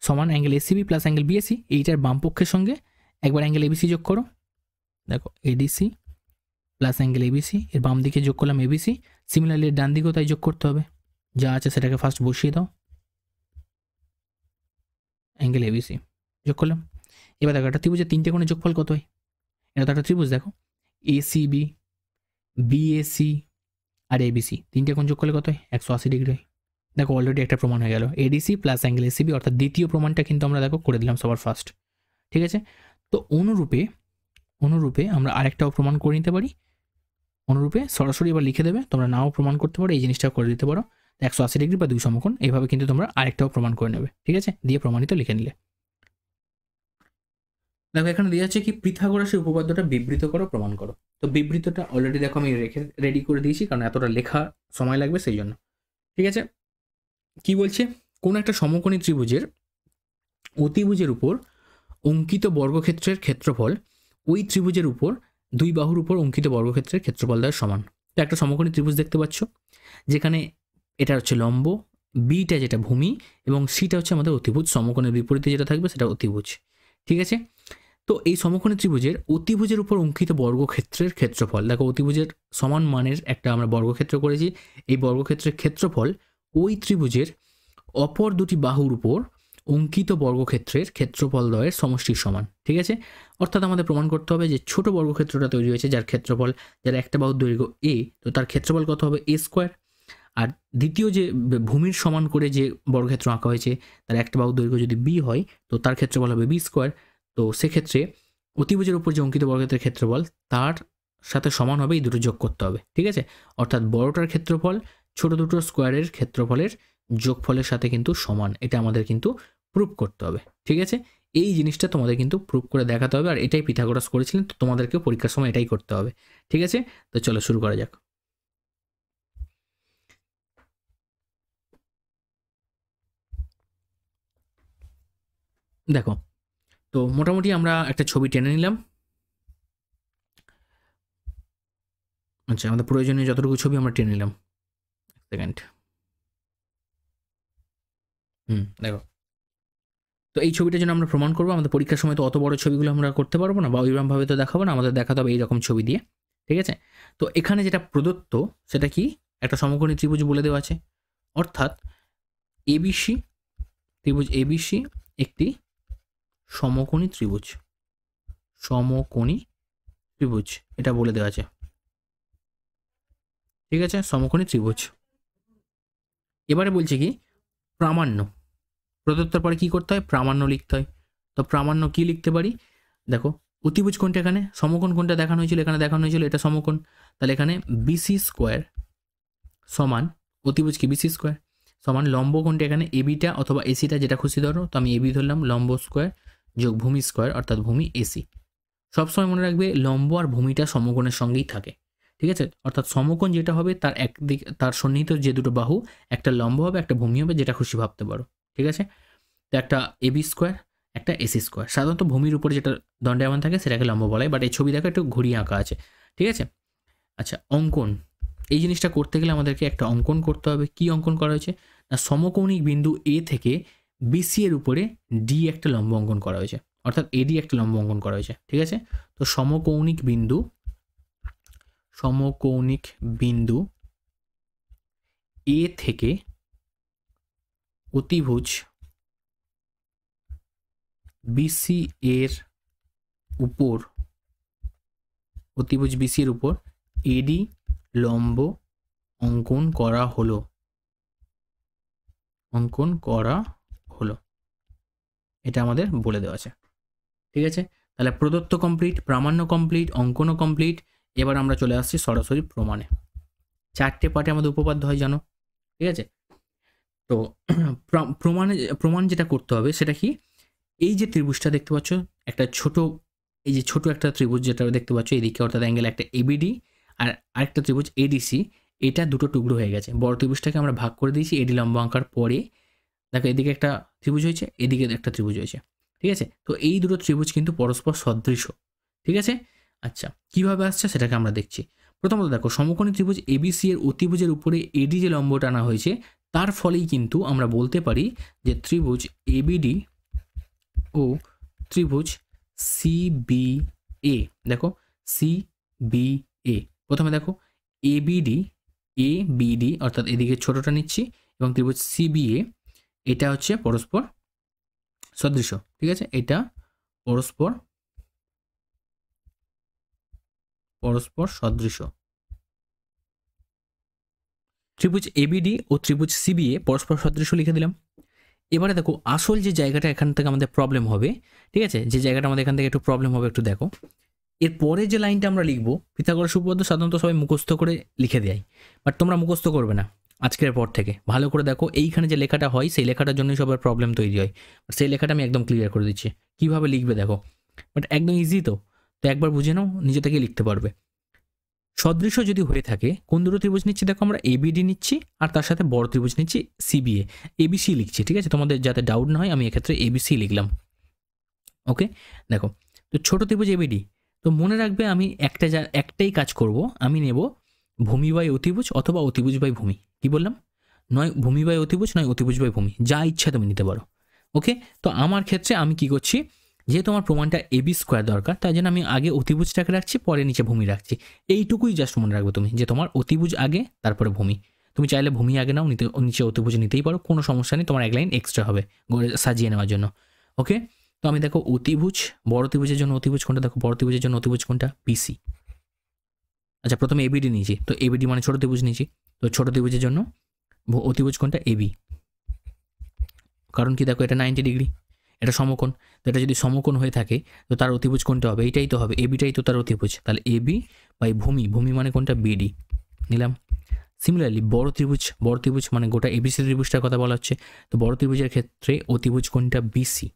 সমান angle ACB plus angle BAC, এইটার বাম পক্ষের সঙ্গে একবার অ্যাঙ্গেল এবিসি যোগ করো, দেখো এডিসি প্লাস অ্যাঙ্গেল এবিসি, এর বাম দিকে যোগ করলাম এবিসি। সিমিলারলি এর ডান দিকেও তাই যোগ করতে হবে, যা আছে সেটাকে ফার্স্ট বসিয়ে দাও, অ্যাঙ্গেল এবিসি যোগ করলাম। এবার দেখো একটা ত্রিভুজের তিনটে কোণের যোগফল কত হয়? এটা তো একটা ত্রিভুজ, দেখো এসিবি, বিএসি আর এবিসি, তিনটে কোণ যোগ করলে কত হয়? 180 ডিগ্রি হয়। দেখো অলরেডি একটা প্রমাণ হয়ে গেল, এডিসি প্লাস অ্যাঙ্গেল এসিবি, অর্থাৎ দ্বিতীয় প্রমাণটা কিন্তু আমরা দেখো করে দিলাম সবার ফার্স্ট, ঠিক আছে। তো অনুরূপে আমরা আরেকটাও প্রমাণ করে নিতে পারি। অনুরূপে সরাসরি এবার লিখে দেবে, তোমরা নাও প্রমাণ করতে পারো, এই জিনিসটা করে দিতে পারো, 180 ডিগ্রি বা 2 সমকোণ, এইভাবে কিন্তু তোমরা আরেকটাও প্রমাণ করে নেবে, ঠিক আছে, দিয়ে প্রমাণিত লিখে নিলে। দেখো এখানে দেওয়া আছে কি, পিথাগোরাসের উপপাদ্যটা বিবৃত করো, প্রমাণ করো। তো বিবৃতটা অলরেডি দেখো আমি রেডি করে দিয়েছি, কারণ এতটা লেখা সময় লাগবে সেই জন্য, ঠিক আছে। কি বলছে, কোন একটা সমকোণী ত্রিভুজের অতিভুজের উপর অঙ্কিত বর্গক্ষেত্রের ক্ষেত্রফল ওই ত্রিভুজের উপর দুই বাহুর উপর অঙ্কিত বর্গক্ষেত্রের ক্ষেত্রফল দ্বারা সমান। তো একটা সমকোণী ত্রিভুজ দেখতে পাচ্ছ, যেখানে এটা হচ্ছে লম্ব, বিটা যেটা ভূমি, এবং সিটা হচ্ছে আমাদের অতিভুজ। সমকোণের বিপরীতে যেটা থাকবে সেটা অতিভুজ, ঠিক আছে। তো এই সমকোণী ত্রিভুজের অতিভুজের উপর অঙ্কিত বর্গক্ষেত্রের ক্ষেত্রফল, দেখো অতিভুজের সমান মানের একটা আমরা বর্গক্ষেত্র করেছি, এই বর্গক্ষেত্রের ক্ষেত্রফল ওই ত্রিভুজের অপর দুটি বাহুর উপর অঙ্কিত বর্গক্ষেত্রের ক্ষেত্রফল দ্বয়ের সমষ্টির সমান। ঠিক আছে, অর্থাৎ আমাদের প্রমাণ করতে হবে যে ছোট বর্গক্ষেত্রটা তৈরি হয়েছে যার ক্ষেত্রফল, যার একটা বাহুর দৈর্ঘ্য এ, তো তার ক্ষেত্রফল কত হবে এ স্কোয়ার। আর দ্বিতীয় যে ভূমির সমান করে যে বর্গক্ষেত্র আঁকা হয়েছে তার একটা বাহুর দৈর্ঘ্য যদি বি হয় তো তার ক্ষেত্রফল হবে বি স্কোয়ার। তো সেক্ষেত্রে অতিভুজের উপর যে অঙ্কিত বর্গক্ষেত্রের ক্ষেত্রফল তার সাথে সমান হবে, এই দুটো যোগ করতে হবে। ঠিক আছে, অর্থাৎ বড়টার ক্ষেত্রফল ছোট দুটোর স্কোয়ারের ক্ষেত্রফলের যোগফলের সাথে কিন্তু সমান, এটা আমাদের কিন্তু প্রুভ করতে হবে। ঠিক আছে, এই জিনিসটা তোমাদের কিন্তু প্রুভ করে দেখাতে হবে, আর এটাই পিথাগোরাস করেছিলেন, তো তোমাদেরকেও পরীক্ষার সময় এটাই করতে হবে। ঠিক আছে, তো চলো শুরু করা যাক। দেখো, তো মোটামুটি আমরা একটা ছবি টেনে নিলাম। আচ্ছা, আমাদের প্রয়োজনীয় যতটুকু ছবি আমরা টেনে নিলাম। সেকেন্ড। দেখো, তো এই ছবিটার জন্য আমরা প্রমাণ করবো। আমাদের পরীক্ষার সময় তো অত বড় ছবিগুলো আমরা করতে পারবো না, বা ওইরকমভাবে তো দেখাবো না, আমাদের দেখাতে হবে এইরকম ছবি দিয়ে। ঠিক আছে, তো এখানে যেটা প্রদত্ত সেটা কি, একটা সমকোণী ত্রিভুজ বলে দেওয়া আছে, অর্থাৎ এবিসি ত্রিভুজ এবিসি একটি সমকোণী ত্রিভুজ, সমকোণী ত্রিভুজ এটা বলে দেওয়া আছে। ঠিক আছে, সমকোণী ত্রিভুজ। এবারে বলছে কি প্রামাণ্য, প্রদত্তর পরে কি করতে হয়, প্রামাণ্য লিখতে হয়। তো প্রামাণ্য কি লিখতে পারি, দেখো অতিভুজ কোনটা, এখানে সমকোণ কোনটা দেখানো হয়েছিল, এখানে দেখানো হয়েছিল এটা সমকোণ, তাহলে এখানে বিসি স্কোয়ার সমান অতিভুজ কি বিসি স্কোয়ার সমান লম্ব কোনটা, এখানে এবিটা অথবা এসিটা যেটা খুশি ধরো, তো আমি এবি ধরলাম, লম্ব স্কোয়ার যোগ ভূমি স্কোয়ার অর্থাৎ ভূমি এসি। সবসময় মনে রাখবে লম্ব আর ভূমিটা সমকোণের সঙ্গেই থাকে। ঠিক আছে, অর্থাৎ সমকোণ যেটা হবে তার একদিক, তার সন্নিহিত যে দুটো বাহু, একটা লম্ব হবে একটা ভূমি হবে, যেটা খুশি ভাবতে পারো। ঠিক আছে, তো একটা এবি স্কোয়ার একটা এসি স্কোয়ার, সাধারণত ভূমির উপরে যেটা দণ্ডায়মান থাকে সেটাকে লম্ব বলা হয়, বাট এই ছবি দেখো একটু ঘুরিয়ে আঁকা আছে। ঠিক আছে, আচ্ছা অঙ্কন, এই জিনিসটা করতে গেলে আমাদেরকে একটা অঙ্কন করতে হবে। কি অঙ্কন করা হয়েছে না, সমকৌণিক বিন্দু এ থেকে বিসি এর উপরে ডি একটা লম্ব অঙ্কন করা হয়েছে, অর্থাৎ এডি একটা লম্ব অঙ্কন করা হয়েছে। ঠিক আছে, তো সমকৌণিক বিন্দু এ থেকে অতিভুজ বিসি এর উপর, অতিভুজ বিসি এর উপর এডি লম্ব অঙ্কন করা হলো, এটা আমাদের বলে দেওয়া আছে। ঠিক আছে, তাহলে প্রদত্ত কমপ্লিট, প্রামাণ্য কমপ্লিট, অঙ্কনও কমপ্লিট। এবার আমরা চলে আসছি সরাসরি প্রমাণে। 4টে পার্টে আমাদের উপপাদ্য হয় জানো। ঠিক আছে, তো প্রমাণ যেটা করতে হবে সেটা কি, এই যে ত্রিভুজটা দেখতে পাচ্ছ একটা ছোট, এই যে ছোট একটা ত্রিভুজ যেটা দেখতে পাচ্ছ এদিকে, অর্থাৎ অ্যাঙ্গেল একটা এবিডি আর আরেকটা ত্রিভুজ এডিসি, এটা দুটো টুকরো হয়ে গেছে। বড় ত্রিভুজটাকে আমরা ভাগ করে দিয়েছি এডি লম্ব আঁকার পরে, দেখো এদিকে একটা ত্রিভুজ হয়েছে, এদিকে একটা ত্রিভুজ হয়েছে। ঠিক আছে, তো এই দুটো ত্রিভুজ কিন্তু পরস্পর সদৃশ। ঠিক আছে, আচ্ছা কিভাবে আসছে সেটাকে আমরা দেখছি। প্রথমত দেখো, সমকোণী ত্রিভুজ এবিসি এর অতিভুজের উপরে এডি যে লম্ব টানা হয়েছে তার ফলেই কিন্তু আমরা বলতে পারি যে ত্রিভুজ এবিডি ও ত্রিভুজ সিবিএ, দেখো সিবিএ, প্রথমে দেখো এবিডি অর্থাৎ এদিকে ছোটটা নিচ্ছি, এবং ত্রিভুজ সিবিএ এটা হচ্ছে পরস্পর সদৃশ। ঠিক আছে, এটা পরস্পর সদৃশ। ত্রিভুজ এবিডি ও ত্রিভুজ সিবিএ পরস্পর সদৃশ লিখে দিলাম। এবারে দেখো আসল যে জায়গাটা এখান থেকে আমাদের প্রবলেম হবে, ঠিক আছে, যে জায়গাটা আমাদের এখান থেকে একটু প্রবলেম হবে একটু দেখো। এর পরে যে লাইনটা আমরা লিখবো, পিথাগোরাস উপপাদ্য সাধারণত সবাই মুখস্থ করে লিখে দেয়, বাট তোমরা মুখস্থ করবে না আজকের পর থেকে। ভালো করে দেখো, এইখানে যে লেখাটা হয় সেই লেখাটার জন্যই সবার প্রবলেম তৈরি হয়, সেই লেখাটা আমি একদম ক্লিয়ার করে দিচ্ছি কীভাবে লিখবে দেখো, বাট একদম ইজি। তো একবার বুঝে নাও, নিজে থেকে লিখতে পারবে। সদৃশ যদি হয়ে থাকে, কোন দুটো ত্রিভুজ নিচ্ছি দেখো, আমরা এবিডি নিচ্ছি আর তার সাথে বড় ত্রিভুজ নিচ্ছি সিবিএ, এবিসি লিখছি। ঠিক আছে, তোমাদের যাতে ডাউট না হয় আমি এক্ষেত্রে এবিসি লিখলাম। ওকে, দেখো তো ছোট ত্রিভুজ এবিডি, তো মনে রাখবে আমি একটাই কাজ করব, আমি নেব ভূমি বাই অতিভুজ অথবা অতিভুজ বাই ভূমি। কি বললাম, নয় ভূমি বাই অতিভুজ নয় অতিভুজ বাই ভূমি, যা ইচ্ছা তুমি নিতে পারো। ওকে, তো আমার ক্ষেত্রে আমি কি করছি, যেহেতু আমার প্রমাণটা এবি স্কোয়ার দরকার, তাই জন্য আমি আগে অতিভুজটাকে রাখছি, পরে নিচে ভূমি রাখছি। এইটুকুই জাস্ট মনে রাখবে তুমি, যে তোমার অতিভুজ আগে তারপরে ভূমি। তুমি চাইলে ভূমি আগে নাও, নিচে অতিভুজ নিতেই পারো, কোনো সমস্যা নেই, তোমার এক লাইন এক্সট্রা হবে সাজিয়ে নেওয়ার জন্য। ওকে, তো আমি দেখো অতিভুজ, বড় ত্রিভুজের জন্য অতিভুজ কোনটা, দেখো বড় ত্রিভুজের জন্য অতিভুজ কোনটা, বিসি। আচ্ছা, প্রথমে এবিডি নিয়েছি, তো এবিডি মানে ছোট ত্রিভুজ নিয়েছি, তো ছোট ত্রিভুজের জন্য অতিভুজ কোনটা, এবি। কারণ কি দেখো এটা 90 ডিগ্রি, এটা সমকোণ, তো এটা যদি সমকোণ হয়ে থাকে তো তার অতিভুজ কোনটা হবে, এইটাই তো হবে, এবিটাই তো তার অতিভুজ, তাহলে এবি বাই ভূমি, ভূমি মানে কোনটা, বিডি নিলাম। সিমিলারলি বড় ত্রিভুজ মানে গোটা এবিসি ত্রিভুজটার কথা বলা হচ্ছে, তো বড় ত্রিভুজের ক্ষেত্রে অতিভুজ কোনটা, বিসি,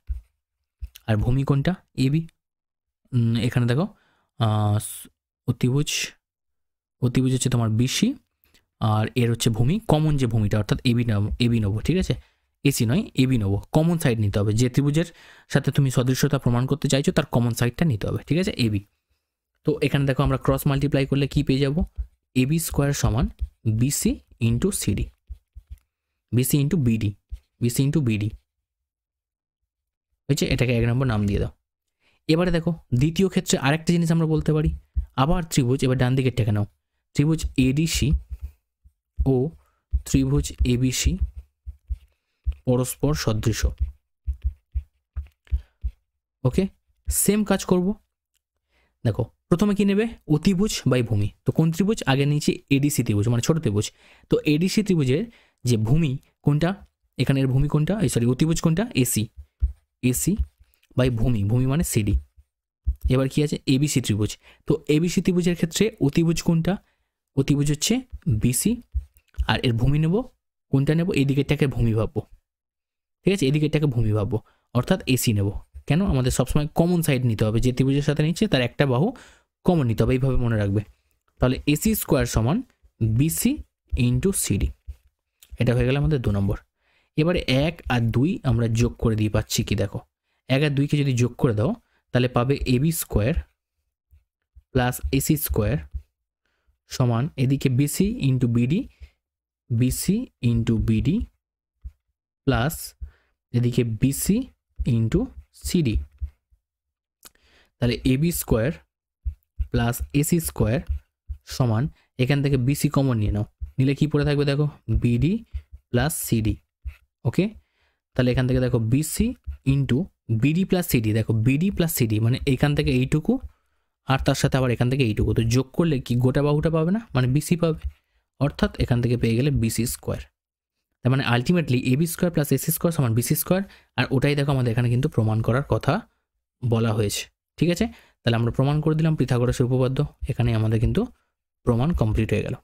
আর ভূমি কোনটা, এবি। এখানে দেখো অতিভুজ হচ্ছে তোমার বিসি, আর এর হচ্ছে ভূমি, কমন যে ভূমিটা অর্থাৎ এবি নেবো, ঠিক আছে, এসি নয় এবি নেবো, কমন সাইড নিতে হবে, যে ত্রিভুজের সাথে তুমি সদৃশ্যতা প্রমাণ করতে চাইছো তার কমন সাইডটা নিতে হবে, ঠিক আছে, এবি। তো এখানে দেখো আমরা ক্রস মাল্টিপ্লাই করলে কি পেয়ে যাব, এবি স্কোয়ার সমান BC into CD, BC into BD হয়েছে, এটাকে 1 নম্বর নাম দিয়ে দাও। এবারে দেখো দ্বিতীয় ক্ষেত্রে আরেকটা জিনিস আমরা বলতে পারি, আবার ত্রিভুজ, এবার ডান দিকের টেকে নাও, ত্রিভুজ এডিসি ও ত্রিভুজ এবিসি পরস্পর সদৃশ। ওকে, সেম কাজ করব। দেখো প্রথমে কি নেবে, অতিভুজ বাই ভূমি, তো কোন ত্রিভুজ, আগে নিচে এডিসি ত্রিভুজ মানে ছোট ত্রিভুজ, তো এডিসি ত্রিভুজের যে ভূমি কোনটা, এখানের ভূমি কোনটা, অতিভুজ কোনটা, এসি বাই ভূমি মানে সিডি। এবার কি আছে, এবিসি ত্রিভুজ, তো এবিসি ত্রিভুজের ক্ষেত্রে অতিভুজ কোনটা, অতিভুজ হচ্ছে বিসি, আর এর ভূমি নেব কোনটা, নেব এদিকেরটাকে ভূমি ভাববো, ঠিক আছে, এদিকেরটাকে ভূমি ভাববো, অর্থাৎ এসি নেব। কেন, আমাদের সবসময় কমন সাইড নিতে হবে, যে ত্রিভুজের সাথে নিচ্ছে তার একটা বাহু কমন নিতে হবে, এইভাবে মনে রাখবে। তাহলে এসি স্কোয়ার সমান বিসি ইন্টু সিডি, এটা হয়ে গেল আমাদের 2 নম্বর। এবারে 1 আর 2 আমরা যোগ করে দিয়ে পাচ্ছি কি, দেখো 1 আর 2কে যদি যোগ করে দাও তাহলে পাবে AB square plus AC square সমান এদিকে বিসি ইন্টু বিডি প্লাস এদিকে বিসি ইন্টু সিডি। তাহলে AB square plus AC square সমান, এখান থেকে বিসি কমন নিয়ে নাও, নিলে কি পড়ে থাকবে দেখো, বিডি প্লাস সিডি। ওকে, তাহলে এখান থেকে দেখো BC into BD plus CD, দেখো বিডি প্লাস সিডি মানে এখান থেকে এইটুকু আর তার সাথে আবার এখান থেকে এইটুকু, তো যোগ করলে কি গোটা বাহুটা পাবে না, মানে বিসি পাবে, অর্থাৎ এখান থেকে পেয়ে গেলে বিসি স্কোয়ার। তার মানে ultimately AB square plus AC square সমান বিসি স্কোয়ার, আর ওটাই দেখো আমাদের এখানে কিন্তু প্রমাণ করার কথা বলা হয়েছে, ঠিক আছে। তাহলে আমরা প্রমাণ করে দিলাম পিথাগোরাসের উপপাদ্য, এখানে আমাদের কিন্তু প্রমাণ কমপ্লিট হয়ে গেল।